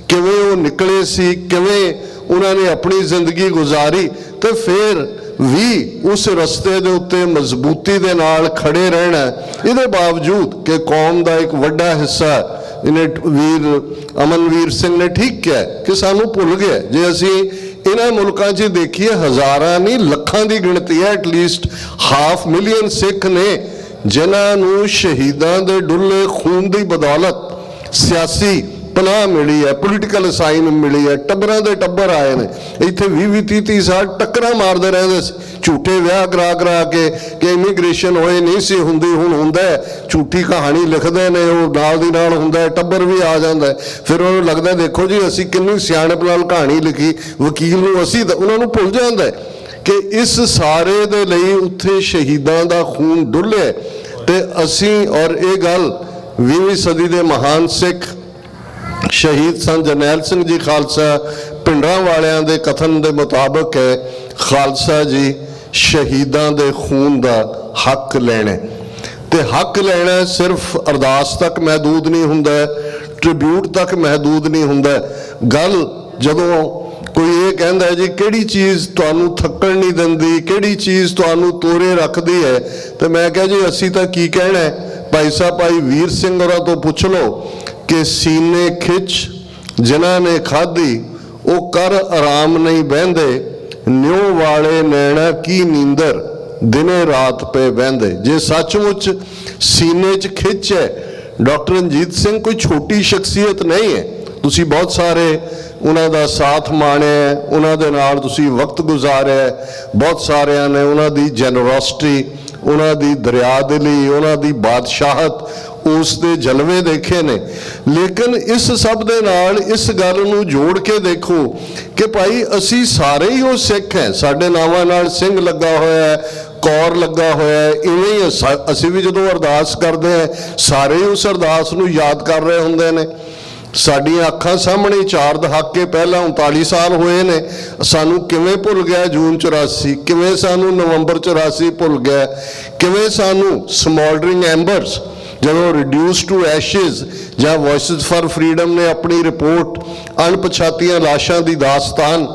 ਕਿਵੇਂ ਉਹ ਨਿਕਲੇ ਸੀ, ਕਿਵੇਂ ਉਹਨਾਂ ਨੇ ਆਪਣੀ ਜ਼ਿੰਦਗੀ ਗੁਜ਼ਾਰੀ, ਤੇ ਫਿਰ ਵੀ ਉਸ ਰਸਤੇ ਦੇ ਉੱਤੇ ਮਜ਼ਬੂਤੀ ਦੇ ਨਾਲ ਖੜੇ ਰਹਿਣਾ। ਇਹਦੇ ਬਾਵਜੂਦ ਕਿ ਕੌਮ ਦਾ ਇੱਕ ਵੱਡਾ ਹਿੱਸਾ ਇਹਨੇ ਵੀਰ ਅਮਨਵੀਰ ਸਿੰਘ ਨੇ ਠੀਕ ਕਿਹਾ ਕਿ ਸਾਨੂੰ ਭੁੱਲ ਗਿਆ। ਜੇ ਅਸੀਂ ਇਹਨਾਂ ਮੁਲਕਾਂ 'ਚ ਦੇਖੀਏ ਹਜ਼ਾਰਾਂ ਨਹੀਂ ਲੱਖਾਂ ਦੀ ਗਿਣਤੀ ਹੈ, ਐਟਲੀਸਟ 500,000 ਸਿੱਖ ਨੇ ਜਿਨ੍ਹਾਂ ਨੂੰ ਸ਼ਹੀਦਾਂ ਦੇ ਡੁੱਲੇ ਖੂਨ ਦੀ ਬਦੌਲਤ ਸਿਆਸੀ ਪਨਾਹ ਮਿਲੀ ਹੈ, ਪੋਲੀਟੀਕਲ ਅਸਾਈਨ ਮਿਲੀ ਹੈ। ਟੱਬਰਾਂ ਦੇ ਟੱਬਰ ਆਏ ਨੇ ਇੱਥੇ 20-30 ਸਾਲ ਟੱਕਰਾਂ ਮਾਰਦੇ ਰਹਿੰਦੇ ਸੀ, ਝੂਠੇ ਵਿਆਹ ਕਰਾ ਕੇ ਕਿ ਇਮੀਗ੍ਰੇਸ਼ਨ ਹੋਏ ਨਹੀਂ ਸੀ ਹੁੰਦੀ, ਹੁਣ ਹੁੰਦਾ। ਝੂਠੀ ਕਹਾਣੀ ਲਿਖਦੇ ਨੇ, ਉਹ ਨਾਲ ਦੀ ਨਾਲ ਹੁੰਦਾ, ਟੱਬਰ ਵੀ ਆ ਜਾਂਦਾ। ਫਿਰ ਉਹਨੂੰ ਲੱਗਦਾ ਦੇਖੋ ਜੀ ਅਸੀਂ ਕਿੰਨੀ ਸਿਆਣਪ ਨਾਲ ਕਹਾਣੀ ਲਿਖੀ, ਵਕੀਲ ਨੂੰ ਅਸੀਂ ਉਹਨਾਂ ਨੂੰ ਭੁੱਲ ਜਾਂਦਾ ਕਿ ਇਸ ਸਾਰੇ ਦੇ ਲਈ ਉੱਥੇ ਸ਼ਹੀਦਾਂ ਦਾ ਖੂਨ ਡੁੱਲਿਆ। ਤੇ ਅਸੀਂ ਔਰ ਇਹ ਗੱਲ 20ਵੀਂ ਸਦੀ ਦੇ ਮਹਾਨ ਸਿੱਖ ਸ਼ਹੀਦ ਸੰਤ ਜਰਨੈਲ ਸਿੰਘ ਜੀ ਖਾਲਸਾ ਪਿੰਡਾਂ ਵਾਲਿਆਂ ਦੇ ਕਥਨ ਦੇ ਮੁਤਾਬਕ ਹੈ, ਖਾਲਸਾ ਜੀ ਸ਼ਹੀਦਾਂ ਦੇ ਖੂਨ ਦਾ ਹੱਕ ਲੈਣਾ। ਤੇ ਹੱਕ ਲੈਣਾ ਸਿਰਫ ਅਰਦਾਸ ਤੱਕ ਮਹਿਦੂਦ ਨਹੀਂ ਹੁੰਦਾ, ਟ੍ਰਿਬਿਊਟ ਤੱਕ ਮਹਿਦੂਦ ਨਹੀਂ ਹੁੰਦਾ। ਗੱਲ ਜਦੋਂ ਕੋਈ ਇਹ ਕਹਿੰਦਾ ਜੀ ਕਿਹੜੀ ਚੀਜ਼ ਤੁਹਾਨੂੰ ਥੱਕਣ ਨਹੀਂ ਦਿੰਦੀ, ਕਿਹੜੀ ਚੀਜ਼ ਤੁਹਾਨੂੰ ਤੋਰੇ ਰੱਖਦੀ ਹੈ, ਤੇ ਮੈਂ ਕਿਹਾ ਜੀ ਅਸੀਂ ਤਾਂ ਕੀ ਕਹਿਣਾ। ਭਾਈ ਸਾਹਿਬ ਭਾਈ ਵੀਰ ਸਿੰਘ ਹੋਰਾਂ ਤੋਂ ਪੁੱਛ ਲਓ ਕਿ ਸੀਨੇ ਖਿੱਚ ਜਿਨ੍ਹਾਂ ਨੇ ਖਾਧੀ ਉਹ ਕਰ ਆਰਾਮ ਨਹੀਂ ਬਹਿੰਦੇ, ਨਿਉ ਵਾਲੇ ਨੈਣਾ ਕੀ ਨੀਂਦਰ ਦਿਨੇ ਰਾਤ ਪੇ ਬਹਿੰਦੇ। ਜੇ ਸੱਚਮੁੱਚ ਸੀਨੇ 'ਚ ਖਿੱਚ ਹੈ, ਡਾਕਟਰ ਰਣਜੀਤ ਸਿੰਘ ਕੋਈ ਛੋਟੀ ਸ਼ਖਸੀਅਤ ਨਹੀਂ ਹੈ। ਤੁਸੀਂ ਬਹੁਤ ਸਾਰੇ ਉਹਨਾਂ ਦਾ ਸਾਥ ਮਾਣਿਆ, ਉਹਨਾਂ ਦੇ ਨਾਲ ਤੁਸੀਂ ਵਕਤ ਗੁਜ਼ਾਰਿਆ, ਬਹੁਤ ਸਾਰਿਆਂ ਨੇ ਉਹਨਾਂ ਦੀ ਜੈਨਰੋਸਿਟੀ, ਉਹਨਾਂ ਦੀ ਦਰਿਆਦਿਲੀ, ਉਹਨਾਂ ਦੀ ਬਾਦਸ਼ਾਹਤ, ਉਸ ਦੇ ਜਲਵੇ ਦੇਖੇ ਨੇ। ਲੇਕਿਨ ਇਸ ਸਭ ਦੇ ਨਾਲ ਇਸ ਗੱਲ ਨੂੰ ਜੋੜ ਕੇ ਦੇਖੋ ਕਿ ਭਾਈ ਅਸੀਂ ਸਾਰੇ ਹੀ ਉਹ ਸਿੱਖ ਹੈ, ਸਾਡੇ ਨਾਵਾਂ ਨਾਲ ਸਿੰਘ ਲੱਗਾ ਹੋਇਆ ਹੈ, ਕੌਰ ਲੱਗਾ ਹੋਇਆ ਹੈ। ਇਵੇਂ ਹੀ ਅਸੀਂ ਵੀ ਜਦੋਂ ਅਰਦਾਸ ਕਰਦੇ ਹਾਂ ਸਾਰੇ ਉਸ ਅਰਦਾਸ ਨੂੰ ਯਾਦ ਕਰ ਰਹੇ ਹੁੰਦੇ ਨੇ। ਸਾਡੀਆਂ ਅੱਖਾਂ ਸਾਹਮਣੇ 4 ਦਹਾਕੇ ਪਹਿਲਾਂ 39 ਸਾਲ ਹੋਏ ਨੇ, ਸਾਨੂੰ ਕਿਵੇਂ ਭੁੱਲ ਗਿਆ ਜੂਨ 84, ਕਿਵੇਂ ਸਾਨੂੰ ਨਵੰਬਰ 84 ਭੁੱਲ ਗਿਆ, ਕਿਵੇਂ ਸਾਨੂੰ ਸਮੋਲਡਰਿੰਗ ਐਂਬਰਸ ਜਦੋਂ ਰਿਡਿਊਸ ਟੂ ਐਸ਼ਿਜ਼ ਜਾਂ ਵੌਇਸਿਸ ਫਾਰ ਫਰੀडम ਨੇ ਆਪਣੀ ਰਿਪੋਰਟ ਅਣਪਛਾਤੀਆਂ ਲਾਸ਼ਾਂ ਦੀ ਦਾਸਤਾਨ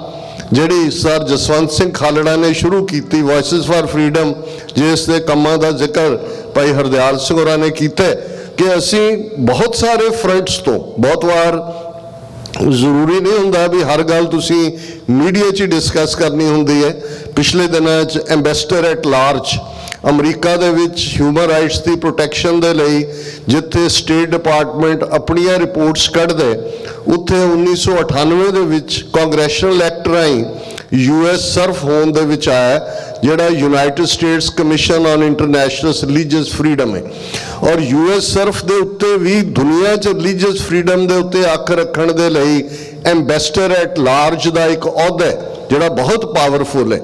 ਜਿਹੜੀ ਸਰ ਜਸਵੰਤ ਸਿੰਘ ਖਾਲੜਾ ਨੇ ਸ਼ੁਰੂ ਕੀਤੀ, ਵੌਇਸਿਸ ਫਾਰ ਫਰੀडम, ਜਿਸ ਦੇ ਕੰਮਾਂ ਦਾ ਜ਼ਿਕਰ ਭਾਈ ਹਰਦਿਆਲ ਸਿੰਘ ਹੋਰਾਂ ਨੇ ਕੀਤਾ ਕਿ ਅਸੀਂ ਬਹੁਤ ਸਾਰੇ ਫਰੰਟਸ ਤੋਂ, ਬਹੁਤ ਵਾਰ ਜ਼ਰੂਰੀ ਨਹੀਂ ਹੁੰਦਾ ਵੀ ਹਰ ਗੱਲ ਤੁਸੀਂ ਮੀਡੀਆ 'ਚ ਡਿਸਕਸ ਕਰਨੀ ਹੁੰਦੀ ਹੈ। ਪਿਛਲੇ ਦਿਨਾਂ 'ਚ ਐਂਬੈਸਡਰ ਐਟ ਲਾਰਜ ਅਮਰੀਕਾ ਦੇ ਵਿੱਚ ਹਿਊਮਨ ਰਾਈਟਸ ਦੀ ਪ੍ਰੋਟੈਕਸ਼ਨ ਦੇ ਲਈ ਜਿੱਥੇ ਸਟੇਟ ਡਿਪਾਰਟਮੈਂਟ ਆਪਣੀਆਂ ਰਿਪੋਰਟਸ ਕੱਢਦੇ, ਉੱਥੇ 1998 ਦੇ ਵਿੱਚ ਕਾਂਗਰੈਸ਼ਨਲ ਐਕਟ ਰਾਹੀਂ US ਸਰਫ ਹੋਣ ਦੇ ਵਿੱਚ ਆਇਆ, ਜਿਹੜਾ United States commission on international religious freedom ਹੈ। ਔਰ US ਸਰਫ ਦੇ ਉੱਤੇ ਵੀ ਦੁਨੀਆ 'ਚ ਰਿਲੀਜੀਅਸ ਫਰੀडम ਦੇ ਉੱਤੇ ਅੱਖ ਰੱਖਣ ਦੇ ਲਈ ਐਂਬੈਸਡਰ ਐਟ ਲਾਰਜ ਦਾ ਇੱਕ ਅਹੁਦਾ ਹੈ ਜਿਹੜਾ ਬਹੁਤ ਪਾਵਰਫੁਲ ਹੈ।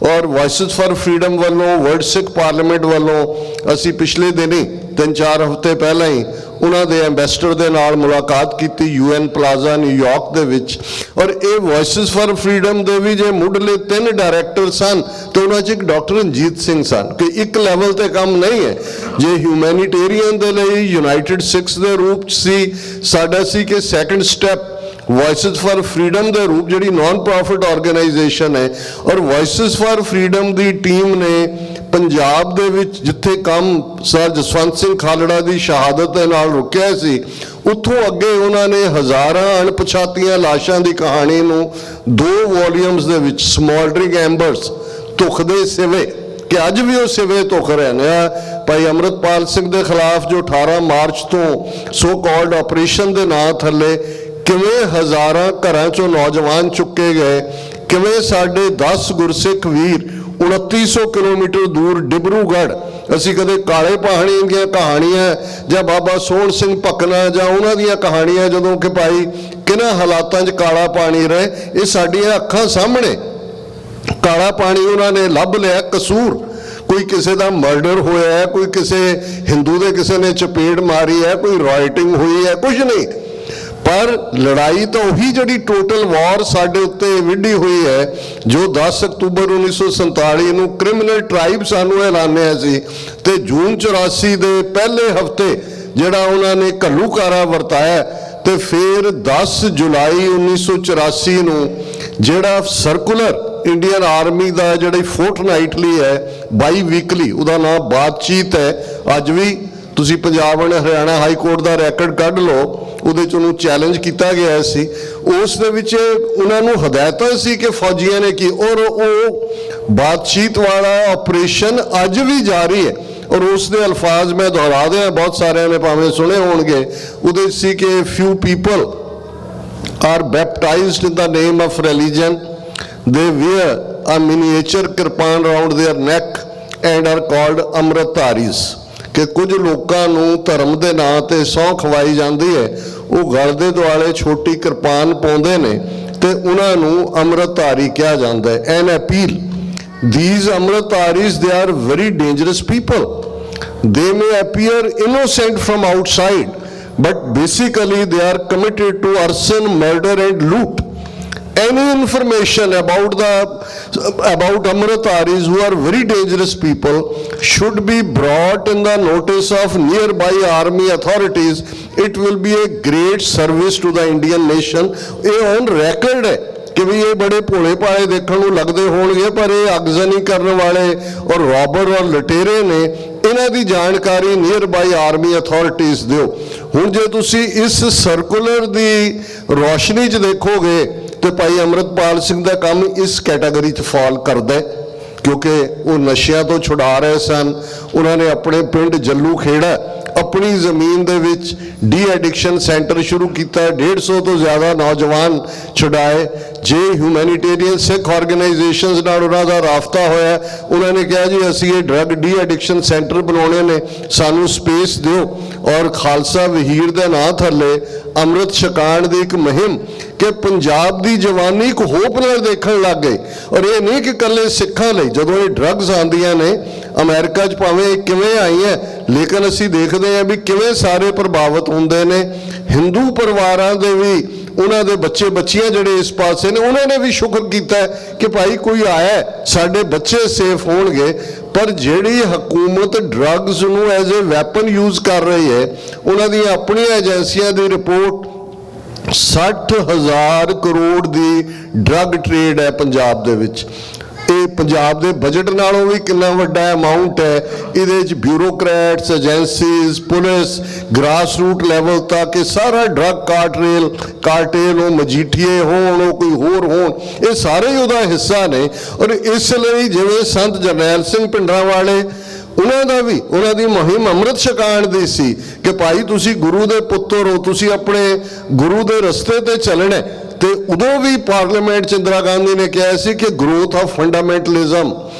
ਔਰ ਵੌਇਸਿਸ ਫਾਰ ਫਰੀडम ਵੱਲੋਂ ਵਰਲਡ ਸਿੱਖ ਪਾਰਲੀਮੈਂਟ ਵੱਲੋਂ ਅਸੀਂ ਪਿਛਲੇ ਦਿਨੀ 3-4 ਹਫ਼ਤੇ ਪਹਿਲਾਂ ਹੀ ਉਹਨਾਂ ਦੇ ਐਂਬੈਸਡਰ ਦੇ ਨਾਲ ਮੁਲਾਕਾਤ ਕੀਤੀ UN ਪਲਾਜ਼ਾ ਨਿਊਯਾਰਕ ਦੇ ਵਿੱਚ। ਔਰ ਇਹ ਵੌਇਸਿਸ ਫਾਰ ਫਰੀडम ਦੇ ਵੀ ਜੇ ਮੁੱਢਲੇ 3 ਡਾਇਰੈਕਟਰ ਸਨ ਤੇ ਉਹਨਾਂ 'ਚ ਇੱਕ ਡਾਕਟਰ ਰਣਜੀਤ ਸਿੰਘ ਸਨ ਕਿ ਇੱਕ ਲੈਵਲ ਤੇ ਕੰਮ ਨਹੀਂ ਹੈ। ਜੇ ਹਿਊਮੈਨੀਟੇਰੀਅਨ ਦੇ ਲਈ ਯੂਨਾਈਟਿਡ ਸਿੱਖਸ ਦੇ ਰੂਪ 'ਚ ਸੀ, ਸਾਡਾ ਸੀ ਕਿ ਸੈਕੰਡ ਸਟੈਪ ਵੌਇਸਿਸ ਫਾਰ ਫਰੀडम ਦੇ ਰੂਪ ਜਿਹੜੀ ਨਾਨ ਪ੍ਰੋਫਿਟ ਆਰਗੇਨਾਈਜੇਸ਼ਨ ਹੈ। ਔਰ ਵੌਇਸਿਸ ਫਾਰ ਫਰੀडम ਦੀ ਟੀਮ ਨੇ ਪੰਜਾਬ ਦੇ ਵਿੱਚ ਜਿੱਥੇ ਕੰਮ ਸਰ ਜਸਵੰਤ ਸਿੰਘ ਖਾਲੜਾ ਦੀ ਸ਼ਹਾਦਤ ਦੇ ਨਾਲ ਰੁਕਿਆ ਸੀ, ਉੱਥੋਂ ਅੱਗੇ ਉਹਨਾਂ ਨੇ ਹਜ਼ਾਰਾਂ ਅਣਪਛਾਤੀਆਂ ਲਾਸ਼ਾਂ ਦੀ ਕਹਾਣੀ ਨੂੰ 2 ਵੋਲੀਅਮਸ ਦੇ ਵਿੱਚ ਸਮੋਲਡਰਿੰਗ ਐਂਬਰਸ ਧੁਖਦੇ ਸਿਵੇ ਕਿ ਅੱਜ ਵੀ ਉਹ ਸਿਵੇ ਧੁਖ ਰਹੇ ਨੇ। ਭਾਈ ਅੰਮ੍ਰਿਤਪਾਲ ਸਿੰਘ ਦੇ ਖਿਲਾਫ ਜੋ 18 ਮਾਰਚ ਤੋਂ ਸੋ ਕਾਲਡ ਆਪਰੇਸ਼ਨ ਦੇ ਨਾਂ ਥੱਲੇ ਕਿਵੇਂ ਹਜ਼ਾਰਾਂ ਘਰਾਂ 'ਚੋਂ ਨੌਜਵਾਨ ਚੁੱਕੇ ਗਏ, ਕਿਵੇਂ ਸਾਡੇ 10 ਗੁਰਸਿੱਖ ਵੀਰ 2900 ਕਿਲੋਮੀਟਰ ਦੂਰ ਡਿਬਰੂਗੜ੍ਹ, ਅਸੀਂ ਕਦੇ ਕਾਲੇ ਪਹਾੜੀਆਂ ਦੀਆਂ ਕਹਾਣੀਆਂ ਜਾਂ ਬਾਬਾ ਸੋਹਣ ਸਿੰਘ ਭਕਨਾ ਜਾਂ ਉਹਨਾਂ ਦੀਆਂ ਕਹਾਣੀਆਂ ਜਦੋਂ ਕਿ ਭਾਈ ਕਿਹਨਾਂ ਹਾਲਾਤਾਂ 'ਚ ਕਾਲਾ ਪਾਣੀ ਰਹੇ, ਇਹ ਸਾਡੀਆਂ ਅੱਖਾਂ ਸਾਹਮਣੇ ਕਾਲਾ ਪਾਣੀ ਉਹਨਾਂ ਨੇ ਲੱਭ ਲਿਆ। ਕਸੂਰ ਕੋਈ ਕਿਸੇ ਦਾ ਮਰਡਰ ਹੋਇਆ ਹੈ, ਕੋਈ ਕਿਸੇ ਹਿੰਦੂ ਦੇ ਕਿਸੇ ਨੇ ਚਪੇੜ ਮਾਰੀ ਹੈ, ਕੋਈ ਰਾਈਟਿੰਗ ਹੋਈ ਹੈ, ਕੁਝ ਨਹੀਂ। ਪਰ ਲੜਾਈ ਤਾਂ ਉਹੀ ਜਿਹੜੀ ਟੋਟਲ ਵਾਰ ਸਾਡੇ ਉੱਤੇ ਵਿੱਢੀ ਹੋਈ ਹੈ ਜੋ 10 ਅਕਤੂਬਰ 1947 ਨੂੰ ਕ੍ਰਿਮੀਨਲ ਟ੍ਰਾਈਬ ਸਾਨੂੰ ਐਲਾਨਿਆ ਸੀ ਤੇ ਜੂਨ 84 ਦੇ ਪਹਿਲੇ ਹਫ਼ਤੇ ਜਿਹੜਾ ਉਹਨਾਂ ਨੇ ਘੱਲੂਕਾਰਾ ਵਰਤਾਇਆ ਤੇ ਫਿਰ 10 ਜੁਲਾਈ 1984 ਨੂੰ ਜਿਹੜਾ ਸਰਕੂਲਰ ਇੰਡੀਅਨ ਆਰਮੀ ਦਾ ਜਿਹੜੀ ਫੋਰਟਨਾਈਟਲੀ ਹੈ, ਬਾਈ ਵੀਕਲੀ, ਉਹਦਾ ਨਾਮ ਬਾਤਚੀਤ ਹੈ। ਅੱਜ ਵੀ ਤੁਸੀਂ Punjab and Haryana high court ਦਾ ਰੈਕਡ ਕੱਢ ਲਓ, ਉਹਦੇ 'ਚ ਉਹਨੂੰ ਚੈਲੰਜ ਕੀਤਾ ਗਿਆ ਸੀ। ਉਸ ਦੇ ਵਿੱਚ ਉਹਨਾਂ ਨੂੰ ਹਦਾਇਤਾਂ ਸੀ ਕਿ ਫੌਜੀਆਂ ਨੇ ਕੀ, ਔਰ ਉਹ ਬਾਤਚੀਤ ਵਾਲਾ ਆਪਰੇਸ਼ਨ ਅੱਜ ਵੀ ਜਾਰੀ ਹੈ। ਔਰ ਉਸ ਦੇ ਅਲਫਾਜ਼ ਮੈਂ ਦੁਹਰਾ ਦਿਆਂ, ਬਹੁਤ ਸਾਰਿਆਂ ਨੇ ਭਾਵੇਂ ਸੁਣੇ ਹੋਣਗੇ, ਉਹਦੇ ਸੀ ਕਿ few people are baptized in the name of religion, they wear a miniature kirpan around their neck and are called ਅੰਮ੍ਰਿਤਧਾਰੀਜ਼। ਕਿ ਕੁਝ ਲੋਕਾਂ ਨੂੰ ਧਰਮ ਦੇ ਨਾਂ ਤੇ ਸਹੁੰ ਖਵਾਈ ਜਾਂਦੀ ਹੈ, ਉਹ ਗਲ ਦੇ ਦੁਆਲੇ ਛੋਟੀ ਕਿਰਪਾਨ ਪਾਉਂਦੇ ਨੇ ਤੇ ਉਹਨਾਂ ਨੂੰ ਅੰਮ੍ਰਿਤਧਾਰੀ ਕਿਹਾ ਜਾਂਦਾ ਹੈ। ਐਨ appeal, these Amritdharis, they are very dangerous people. They may appear innocent from outside, but basically they are committed to arson, murder and loot. Any information about Amritdharis, who are very dangerous people, should be brought in the notice of nearby army authorities. It will be a great service to the Indian nation. ਇਹ on record ਹੈ ਕਿ ਵੀ ਇਹ ਬੜੇ ਭੋਲੇ ਭਾਲੇ ਦੇਖਣ ਨੂੰ ਲੱਗਦੇ ਹੋਣਗੇ, ਪਰ ਇਹ ਅਗਜ਼ਨੀ ਕਰਨ ਵਾਲੇ ਔਰ ਰੋਬਰ ਔਰ ਲਟੇਰੇ ਨੇ। ਇਹਨਾਂ ਦੀ ਜਾਣਕਾਰੀ ਨੀਅਰ ਬਾਈ ਆਰਮੀ ਅਥਾਰਟੀਜ਼ ਦਿਓ। ਹੁਣ ਜੇ ਤੁਸੀਂ ਇਸ ਸਰਕੂਲਰ ਦੀ ਰੋਸ਼ਨੀ 'ਚ ਦੇਖੋਗੇ ਤੇ ਭਾਈ ਅੰਮ੍ਰਿਤਪਾਲ ਸਿੰਘ ਦਾ ਕੰਮ ਇਸ ਕੈਟਾਗਰੀ 'ਚ ਫਾਲ ਕਰਦਾ ਹੈ, ਕਿਉਂਕਿ ਉਹ ਨਸ਼ਿਆਂ ਤੋਂ ਛੁਡਾ ਰਹੇ ਸਨ। ਉਹਨਾਂ ਨੇ ਆਪਣੇ ਪਿੰਡ ਜੱਲੂ ਖੇੜਾ ਆਪਣੀ ਜ਼ਮੀਨ ਦੇ ਵਿੱਚ ਡੀ ਐਡਿਕਸ਼ਨ ਸੈਂਟਰ ਸ਼ੁਰੂ ਕੀਤਾ, 150 ਤੋਂ ਜ਼ਿਆਦਾ ਨੌਜਵਾਨ ਛੁਡਾਏ। ਜੇ ਹਿਊਮੈਨੀਟੇਰੀਅਨ ਸਿੱਖ ਆਰਗੇਨਾਈਜੇਸ਼ਨਸ ਨਾਲ ਉਹਨਾਂ ਦਾ ਰਾਬਤਾ ਹੋਇਆ, ਉਹਨਾਂ ਨੇ ਕਿਹਾ ਜੀ ਅਸੀਂ ਇਹ ਡਰੱਗ ਡੀ ਐਡਿਕਸ਼ਨ ਸੈਂਟਰ ਬਣਾਉਣੇ ਨੇ, ਸਾਨੂੰ ਸਪੇਸ ਦਿਓ। ਔਰ ਖਾਲਸਾ ਵਹੀਰ ਦੇ ਨਾਂ ਥੱਲੇ ਅੰਮ੍ਰਿਤ ਛਕਾਉਣ ਦੀ ਇੱਕ ਮੁਹਿੰਮ ਕਿ ਪੰਜਾਬ ਦੀ ਜਵਾਨੀ ਇੱਕ ਹੋਪ ਨਾਲ ਦੇਖਣ ਲੱਗ ਗਏ। ਔਰ ਇਹ ਨਹੀਂ ਕਿ ਇਕੱਲੇ ਸਿੱਖਾਂ ਲਈ, ਜਦੋਂ ਇਹ ਡਰੱਗਸ ਆਉਂਦੀਆਂ ਨੇ ਅਮਰੀਕਾ 'ਚ ਭਾਵੇਂ ਕਿਵੇਂ ਆਈਆਂ, ਲੇਕਿਨ ਅਸੀਂ ਦੇਖਦੇ ਹਾਂ ਵੀ ਕਿਵੇਂ ਸਾਰੇ ਪ੍ਰਭਾਵਿਤ ਹੁੰਦੇ ਨੇ। ਹਿੰਦੂ ਪਰਿਵਾਰਾਂ ਦੇ ਵੀ ਉਹਨਾਂ ਦੇ ਬੱਚੇ ਬੱਚੀਆਂ ਜਿਹੜੇ ਇਸ ਪਾਸੇ ਨੇ, ਉਹਨਾਂ ਨੇ ਵੀ ਸ਼ੁਕਰ ਕੀਤਾ ਕਿ ਭਾਈ ਕੋਈ ਆਇਆ, ਸਾਡੇ ਬੱਚੇ ਸੇਫ ਹੋਣਗੇ। ਪਰ ਜਿਹੜੀ ਹਕੂਮਤ ਡਰੱਗਸ ਨੂੰ ਐਜ਼ ਏ ਵੈਪਨ ਯੂਜ਼ ਕਰ ਰਹੀ ਹੈ, ਉਹਨਾਂ ਦੀਆਂ ਆਪਣੀਆਂ ਏਜੰਸੀਆਂ ਦੀ ਰਿਪੋਰਟ 60,000 ਕਰੋੜ ਦੀ ਡਰੱਗ ਟ੍ਰੇਡ ਹੈ ਪੰਜਾਬ ਦੇ ਵਿੱਚ। ਇਹ ਪੰਜਾਬ ਦੇ ਬਜਟ ਨਾਲੋਂ ਵੀ ਕਿੰਨਾ ਵੱਡਾ ਅਮਾਊਂਟ ਹੈ। ਇਹਦੇ 'ਚ bureaucrats, agencies, police, grass root level ਤੱਕ ਇਹ ਸਾਰਾ ਡਰੱਗ ਕਾਰਟੇਲ, ਉਹ ਮਜੀਠੀਏ ਹੋਣ, ਉਹ ਕੋਈ ਹੋਰ ਹੋਣ, ਇਹ ਸਾਰੇ ਹੀ ਉਹਦਾ ਹਿੱਸਾ ਨੇ। ਔਰ ਇਸ ਲਈ ਜਿਵੇਂ ਸੰਤ ਜਰਨੈਲ ਸਿੰਘ ਭਿੰਡਰਾਂਵਾਲੇ, ਉਹਨਾਂ ਦੀ ਮੁਹਿੰਮ ਅੰਮ੍ਰਿਤ ਛਕਾਉਣ ਦੀ ਸੀ ਕਿ ਭਾਈ ਤੁਸੀਂ ਗੁਰੂ ਦੇ ਪੁੱਤਰ ਹੋ, ਤੁਸੀਂ ਆਪਣੇ ਗੁਰੂ ਦੇ ਰਸਤੇ ਤੇ ਚੱਲਣਾ। ਤੇ ਉਦੋਂ ਵੀ ਪਾਰਲੀਮੈਂਟ 'ਚ ਇੰਦਰਾ ਗਾਂਧੀ ਨੇ ਕਿਹਾ ਸੀ ਕਿ ਗਰੋਥ ਆਫ ਫੰਡਾਮੈਂਟਲਿਜ਼ਮ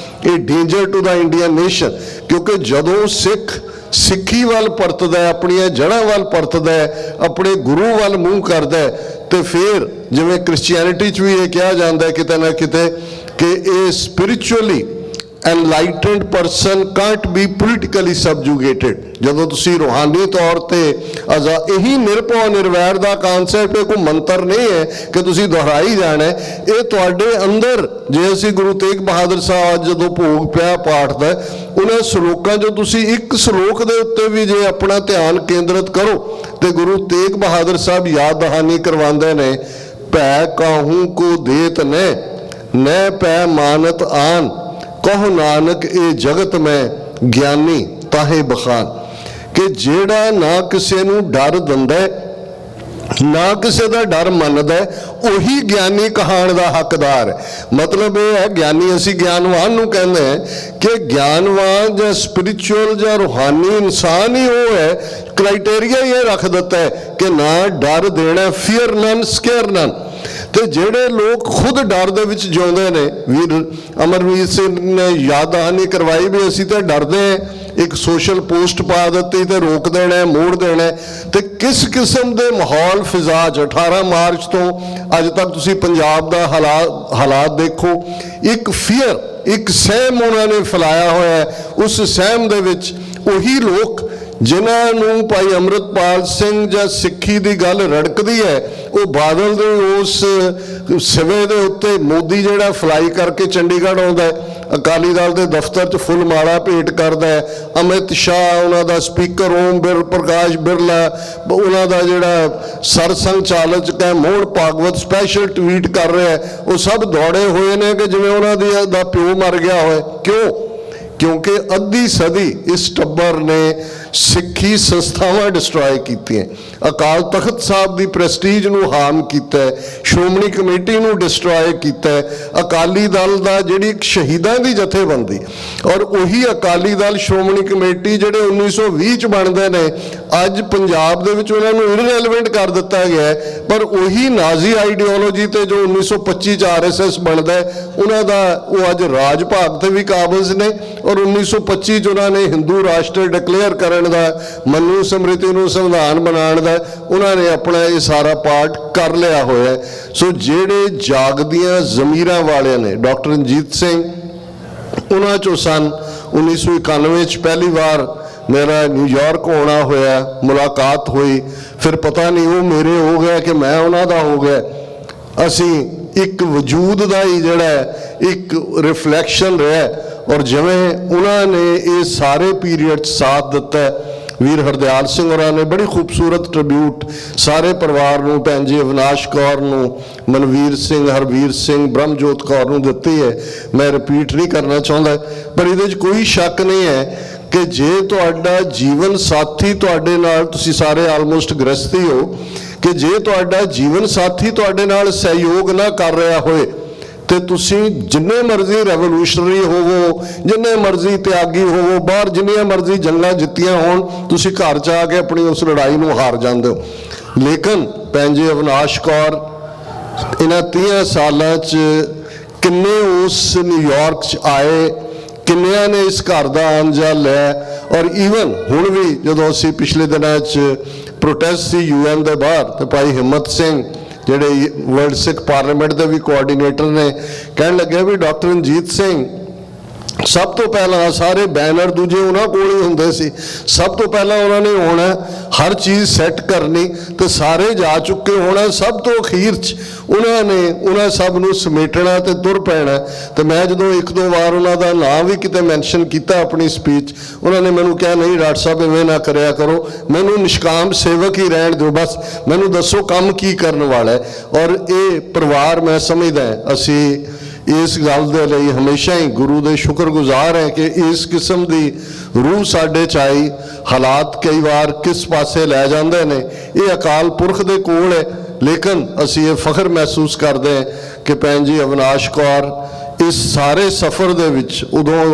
ਇਹ danger to the Indian nation. ਕਿਉਂਕਿ ਜਦੋਂ ਸਿੱਖੀ ਵੱਲ ਪਰਤਦਾ ਹੈ, ਆਪਣੀਆਂ ਜੜ੍ਹਾਂ ਵੱਲ ਪਰਤਦਾ ਹੈ, ਆਪਣੇ ਗੁਰੂ ਵੱਲ ਮੂੰਹ ਕਰਦਾ ਹੈ, ਤੇ ਫਿਰ ਜਿਵੇਂ ਕ੍ਰਿਸਚੀਅਨਿਟੀ 'ਚ ਵੀ ਇਹ ਕਿਹਾ ਜਾਂਦਾ ਹੈ ਕਿਤੇ ਨਾ ਕਿਤੇ ਕਿ ਇਹ ਸਪਿਰਿਚੁਅਲੀ enlightened person can't be politically subjugated। ਜਦੋਂ ਤੁਸੀਂ ਰੂਹਾਨੀ ਤੌਰ ਤੇ ਇਹੀ ਨਿਰਭਉ ਨਿਰਵੈਰ ਦਾ ਕਾਨਸੈਪਟ ਇਹ ਕੋਈ ਮੰਤਰ ਨਹੀਂ ਹੈ ਕਿ ਤੁਸੀਂ ਦੁਹਰਾਈ ਜਾਣਾ, ਇਹ ਤੁਹਾਡੇ ਅੰਦਰ। ਜੇ ਅਸੀਂ ਗੁਰੂ ਤੇਗ ਬਹਾਦਰ ਸਾਹਿਬ ਜਦੋਂ ਭੋਗ ਪਿਆ ਪਾਠ ਦਾ, ਉਹਨਾਂ ਸ਼ਲੋਕਾਂ 'ਚੋਂ ਤੁਸੀਂ ਇੱਕ ਸ਼ਲੋਕ ਦੇ ਉੱਤੇ ਵੀ ਜੇ ਆਪਣਾ ਧਿਆਨ ਕੇਂਦਰਿਤ ਕਰੋ ਤੇ ਗੁਰੂ ਤੇਗ ਬਹਾਦਰ ਸਾਹਿਬ ਯਾਦ ਦਹਾਨੀ ਕਰਵਾਉਂਦੇ ਨੇ, ਭੈ ਕਾਹੂ ਕੋ ਦੇਤ ਨੈ ਪੈ ਮਾਨਤ ਆਨ, ਕਹੋ ਨਾਨਕ ਇਹ ਜਗਤ ਮੈਂ ਗਿਆਨੀ ਤਾਹੇ ਬਖਾਨ। ਕਿ ਜਿਹੜਾ ਨਾ ਕਿਸੇ ਨੂੰ ਡਰ ਦਿੰਦਾ, ਨਾ ਕਿਸੇ ਦਾ ਡਰ ਮੰਨਦਾ, ਉਹੀ ਗਿਆਨੀ ਕਹਾਣ ਦਾ ਹੱਕਦਾਰ ਹੈ। ਮਤਲਬ ਇਹ ਹੈ, ਗਿਆਨੀ ਅਸੀਂ ਗਿਆਨਵਾਨ ਨੂੰ ਕਹਿੰਦੇ ਹਾਂ ਕਿ ਗਿਆਨਵਾਨ ਜਾਂ ਸਪਿਰਿਚੁਅਲ ਜਾਂ ਰੂਹਾਨੀ ਇਨਸਾਨ ਹੀ ਉਹ ਹੈ। ਕ੍ਰਾਈਟੇਰੀਆ ਇਹ ਰੱਖ ਦਿੱਤਾ ਹੈ ਕਿ ਨਾ ਡਰ ਦੇਣਾ, ਫੀਅਰ ਨਨ, ਸਕੇਅਰ ਨਨ। ਤੇ ਜਿਹੜੇ ਲੋਕ ਖੁਦ ਡਰ ਦੇ ਵਿੱਚ ਜਿਉਂਦੇ ਨੇ, ਵੀਰ ਅਮਰਵੀਰ ਸਿੰਘ ਨੇ ਯਾਦ ਦਹਾਨੀ ਕਰਵਾਈ ਵੀ ਅਸੀਂ ਤਾਂ ਡਰਦੇ ਹਾਂ, ਇੱਕ ਸੋਸ਼ਲ ਪੋਸਟ ਪਾ ਦਿੱਤੀ ਤੇ ਰੋਕ ਦੇਣਾ, ਮੋੜ ਦੇਣਾ। ਤੇ ਕਿਸ ਕਿਸਮ ਦੇ ਮਾਹੌਲ ਫਿਜ਼ਾ 'ਚ 18 ਮਾਰਚ ਤੋਂ ਅੱਜ ਤੱਕ ਤੁਸੀਂ ਪੰਜਾਬ ਦਾ ਹਾਲਾਤ ਦੇਖੋ। ਇੱਕ ਫੀਅਰ, ਇੱਕ ਸਹਿਮ ਉਹਨਾਂ ਨੇ ਫੈਲਾਇਆ ਹੋਇਆ। ਉਸ ਸਹਿਮ ਦੇ ਵਿੱਚ ਉਹੀ ਲੋਕ ਜਿਨ੍ਹਾਂ ਨੂੰ ਭਾਈ ਅੰਮ੍ਰਿਤਪਾਲ ਸਿੰਘ ਜਾਂ ਸਿੱਖੀ ਦੀ ਗੱਲ ਰੜਕਦੀ ਹੈ, ਉਹ ਬਾਦਲ ਦੇ ਉਸ ਸਿਵੇ ਦੇ ਉੱਤੇ ਮੋਦੀ ਜਿਹੜਾ ਫਲਾਈ ਕਰਕੇ ਚੰਡੀਗੜ੍ਹ ਆਉਂਦਾ ਹੈ, ਅਕਾਲੀ ਦਲ ਦੇ ਦਫ਼ਤਰ 'ਚ ਫੁੱਲ ਮਾਲਾ ਭੇਟ ਕਰਦਾ ਹੈ, ਅਮਿਤ ਸ਼ਾਹ ਉਹਨਾਂ ਦਾ ਸਪੀਕਰ, ਓਮ ਪ੍ਰਕਾਸ਼ ਬਿਰਲਾ ਉਹਨਾਂ ਦਾ ਜਿਹੜਾ ਸਰਸੰਘ ਚਾਲਕ ਹੈ, ਮੋਹਨ ਭਾਗਵਤ ਸਪੈਸ਼ਲ ਟਵੀਟ ਕਰ ਰਿਹਾ, ਉਹ ਸਭ ਦੌੜੇ ਹੋਏ ਨੇ ਕਿ ਜਿਵੇਂ ਉਹਨਾਂ ਦਾ ਪਿਓ ਮਰ ਗਿਆ ਹੋਏ। ਕਿਉਂ? क्योंकि अद्धी सदी इस टब्बर ने सिੱਖੀ ਸੰਸਥਾਵਾਂ ਡਿਸਟਰੋਏ ਕੀਤੀਆਂ, ਅਕਾਲ ਤਖਤ ਸਾਹਿਬ ਦੀ ਪ੍ਰੈਸਟੀਜ ਨੂੰ ਹਾਰਮ ਕੀਤਾ, ਸ਼੍ਰੋਮਣੀ ਕਮੇਟੀ ਨੂੰ ਡਿਸਟਰੋਏ ਕੀਤਾ, ਅਕਾਲੀ ਦਲ ਦਾ ਜਿਹੜੀ ਇੱਕ ਸ਼ਹੀਦਾਂ ਦੀ ਜਥੇਬੰਦੀ, ਔਰ ਉਹੀ ਅਕਾਲੀ ਦਲ ਸ਼੍ਰੋਮਣੀ ਕਮੇਟੀ ਜਿਹੜੇ 1920 ਚ ਬਣਦੇ ਨੇ ਅੱਜ ਪੰਜਾਬ ਦੇ ਵਿੱਚ ਉਹਨਾਂ ਨੂੰ ਇਰਰੈਲੇਵੈਂਟ ਕਰ ਦਿੱਤਾ ਗਿਆ ਹੈ। ਪਰ ਉਹੀ ਨਾਜ਼ੀ ਆਈਡੀਓਲੋਜੀ ਤੇ ਜੋ 1925 ਚ ਆਰਐਸਐਸ ਬਣਦਾ ਉਹਨਾਂ ਦਾ ਉਹ ਅੱਜ ਰਾਜ ਭਾਗ ਤੇ ਵੀ ਕਾਬਜ਼ ਨੇ, ਔਰ 1925 ਚ ਉਹਨਾਂ ਨੇ ਹਿੰਦੂ ਰਾਸ਼ਟਰ ਡਿਕਲੇਅਰ ਕਰਨ ਦਾ, ਮਨੂ ਸਮ੍ਰਿਤੀ ਨੂੰ ਸੰਵਿਧਾਨ ਬਣਾਉਣ ਦਾ ਉਹਨਾਂ ਨੇ ਆਪਣਾ ਇਹ ਸਾਰਾ ਪਾਰਟ ਕਰ ਲਿਆ ਹੋਇਆ। ਸੋ ਜਿਹੜੇ ਜਾਗਦੀਆਂ ਜ਼ਮੀਰਾਂ ਵਾਲਿਆਂ ਨੇ, ਡਾਕਟਰ ਰਣਜੀਤ ਸਿੰਘ ਉਹਨਾਂ ਚੋਂ ਸਨ 1991 ਚ ਪਹਿਲੀ ਵਾਰ ਮੇਰਾ ਨਿਊਯਾਰਕ ਹੋਣਾ ਹੋਇਆ, ਮੁਲਾਕਾਤ ਹੋਈ, ਫਿਰ ਪਤਾ ਨਹੀਂ ਉਹ ਮੇਰੇ ਹੋ ਗਿਆ ਕਿ ਮੈਂ ਉਹਨਾਂ ਦਾ ਹੋ ਗਿਆ। ਅਸੀਂ ਇੱਕ ਵਜੂਦ ਦਾ ਹੀ ਜਿਹੜਾ ਇੱਕ ਰਿਫਲੈਕਸ਼ਨ ਰਿਹਾ, ਔਰ ਜਿਵੇਂ ਉਹਨਾਂ ਨੇ ਇਹ ਸਾਰੇ ਪੀਰੀਅਡ 'ਚ ਸਾਥ ਦਿੱਤਾ, ਵੀਰ ਹਰਦਿਆਲ ਸਿੰਘ ਹੋਰਾਂ ਨੇ ਬੜੀ ਖੂਬਸੂਰਤ ਟ੍ਰਿਬਿਊਟ ਸਾਰੇ ਪਰਿਵਾਰ ਨੂੰ, ਭੈਣ ਜੀ ਅਵਿਨਾਸ਼ ਕੌਰ ਨੂੰ, ਮਨਵੀਰ ਸਿੰਘ, ਹਰਵੀਰ ਸਿੰਘ, ਬ੍ਰਹਮਜੋਤ ਕੌਰ ਨੂੰ ਦਿੱਤੀ ਹੈ। ਮੈਂ ਰਿਪੀਟ ਨਹੀਂ ਕਰਨਾ ਚਾਹੁੰਦਾ, ਪਰ ਇਹਦੇ 'ਚ ਕੋਈ ਸ਼ੱਕ ਨਹੀਂ ਹੈ ਕਿ ਜੇ ਤੁਹਾਡਾ ਜੀਵਨ ਸਾਥੀ ਤੁਹਾਡੇ ਨਾਲ, ਤੁਸੀਂ ਸਾਰੇ ਆਲਮੋਸਟ ਗ੍ਰਸਤੀ ਹੋ, ਕਿ ਜੇ ਤੁਹਾਡਾ ਜੀਵਨ ਸਾਥੀ ਤੁਹਾਡੇ ਨਾਲ ਸਹਿਯੋਗ ਨਾ ਕਰ ਰਿਹਾ ਹੋਏ ਤੇ ਤੁਸੀਂ ਜਿੰਨੇ ਮਰਜ਼ੀ ਰੈਵੋਲੂਸ਼ਨਰੀ ਹੋਵੋ, ਜਿੰਨੇ ਮਰਜ਼ੀ ਤਿਆਗੀ ਹੋਵੋ, ਬਾਹਰ ਜਿੰਨੀਆਂ ਮਰਜ਼ੀ ਜੰਗਾਂ ਜਿੱਤੀਆਂ ਹੋਣ, ਤੁਸੀਂ ਘਰ 'ਚ ਆ ਕੇ ਆਪਣੀ ਉਸ ਲੜਾਈ ਨੂੰ ਹਾਰ ਜਾਂਦੇ ਹੋ। ਲੇਕਿਨ ਭੈਣ ਜੀ ਅਵਿਨਾਸ਼ ਕੌਰ ਇਹਨਾਂ 30 ਸਾਲਾਂ 'ਚ ਕਿੰਨੇ ਉਸ ਨਿਊਯਾਰਕ 'ਚ ਆਏ, ਕਿੰਨਿਆਂ ਨੇ ਇਸ ਘਰ ਦਾ ਆਨਜਾ ਲਿਆ, ਔਰ ਈਵਨ ਹੁਣ ਵੀ ਜਦੋਂ ਅਸੀਂ ਪਿਛਲੇ ਦਿਨਾਂ 'ਚ ਪ੍ਰੋਟੈਸਟ ਸੀ UN ਦੇ ਬਾਹਰ, ਤੇ ਭਾਈ ਹਿੰਮਤ ਸਿੰਘ ਜਿਹੜੇ ਵਰਲਡ ਸਿੱਖ ਪਾਰਲੀਮੈਂਟ ਦੇ ਵੀ ਕੋਆਰਡੀਨੇਟਰ ਨੇ, ਕਹਿਣ ਲੱਗੇ ਵੀ ਡਾਕਟਰ ਰਣਜੀਤ ਸਿੰਘ ਸਭ ਤੋਂ ਪਹਿਲਾਂ ਸਾਰੇ ਬੈਨਰ ਦੂਜੇ ਉਹਨਾਂ ਕੋਲ ਹੀ ਹੁੰਦੇ ਸੀ, ਸਭ ਤੋਂ ਪਹਿਲਾਂ ਉਹਨਾਂ ਨੇ ਹੋਣਾ ਹਰ ਚੀਜ਼ ਸੈੱਟ ਕਰਨੀ, ਤੇ ਸਾਰੇ ਜਾ ਚੁੱਕੇ ਹੋਣਾ, ਸਭ ਤੋਂ ਅਖੀਰ 'ਚ ਉਹਨਾਂ ਨੇ ਉਹਨਾਂ ਸਭ ਨੂੰ ਸਮੇਟਣਾ ਤੇ ਤੁਰ ਪੈਣਾ। ਤੇ ਮੈਂ ਜਦੋਂ ਇੱਕ ਦੋ ਵਾਰ ਉਹਨਾਂ ਦਾ ਨਾਮ ਵੀ ਕਿਤੇ ਮੈਂਸ਼ਨ ਕੀਤਾ ਆਪਣੀ ਸਪੀਚ, ਉਹਨਾਂ ਨੇ ਮੈਨੂੰ ਕਿਹਾ ਨਹੀਂ ਡਾਕਟਰ ਸਾਹਿਬ ਇਵੇਂ ਨਾ ਕਰਿਆ ਕਰੋ, ਮੈਨੂੰ ਨਿਸ਼ਕਾਮ ਸੇਵਕ ਹੀ ਰਹਿਣ ਦਿਓ, ਬਸ ਮੈਨੂੰ ਦੱਸੋ ਕੰਮ ਕੀ ਕਰਨ ਵਾਲਾ ਹੈ। ਔਰ ਇਹ ਪਰਿਵਾਰ ਮੈਂ ਸਮਝਦਾ ਅਸੀਂ ਇਸ ਗੱਲ ਦੇ ਲਈ ਹਮੇਸ਼ਾ ਹੀ ਗੁਰੂ ਦੇ ਸ਼ੁਕਰਗੁਜ਼ਾਰ ਹੈ ਕਿ ਇਸ ਕਿਸਮ ਦੀ ਰੂਹ ਸਾਡੇ 'ਚ ਆਈ। ਹਾਲਾਤ ਕਈ ਵਾਰ ਕਿਸ ਪਾਸੇ ਲੈ ਜਾਂਦੇ ਨੇ ਇਹ ਅਕਾਲ ਪੁਰਖ ਦੇ ਕੋਲ ਹੈ, ਲੇਕਿਨ ਅਸੀਂ ਇਹ ਫਖਰ ਮਹਿਸੂਸ ਕਰਦੇ ਹਾਂ ਕਿ ਭੈਣ ਜੀ ਅਵਿਨਾਸ਼ ਕੌਰ ਇਸ ਸਾਰੇ ਸਫ਼ਰ ਦੇ ਵਿੱਚ ਉਦੋਂ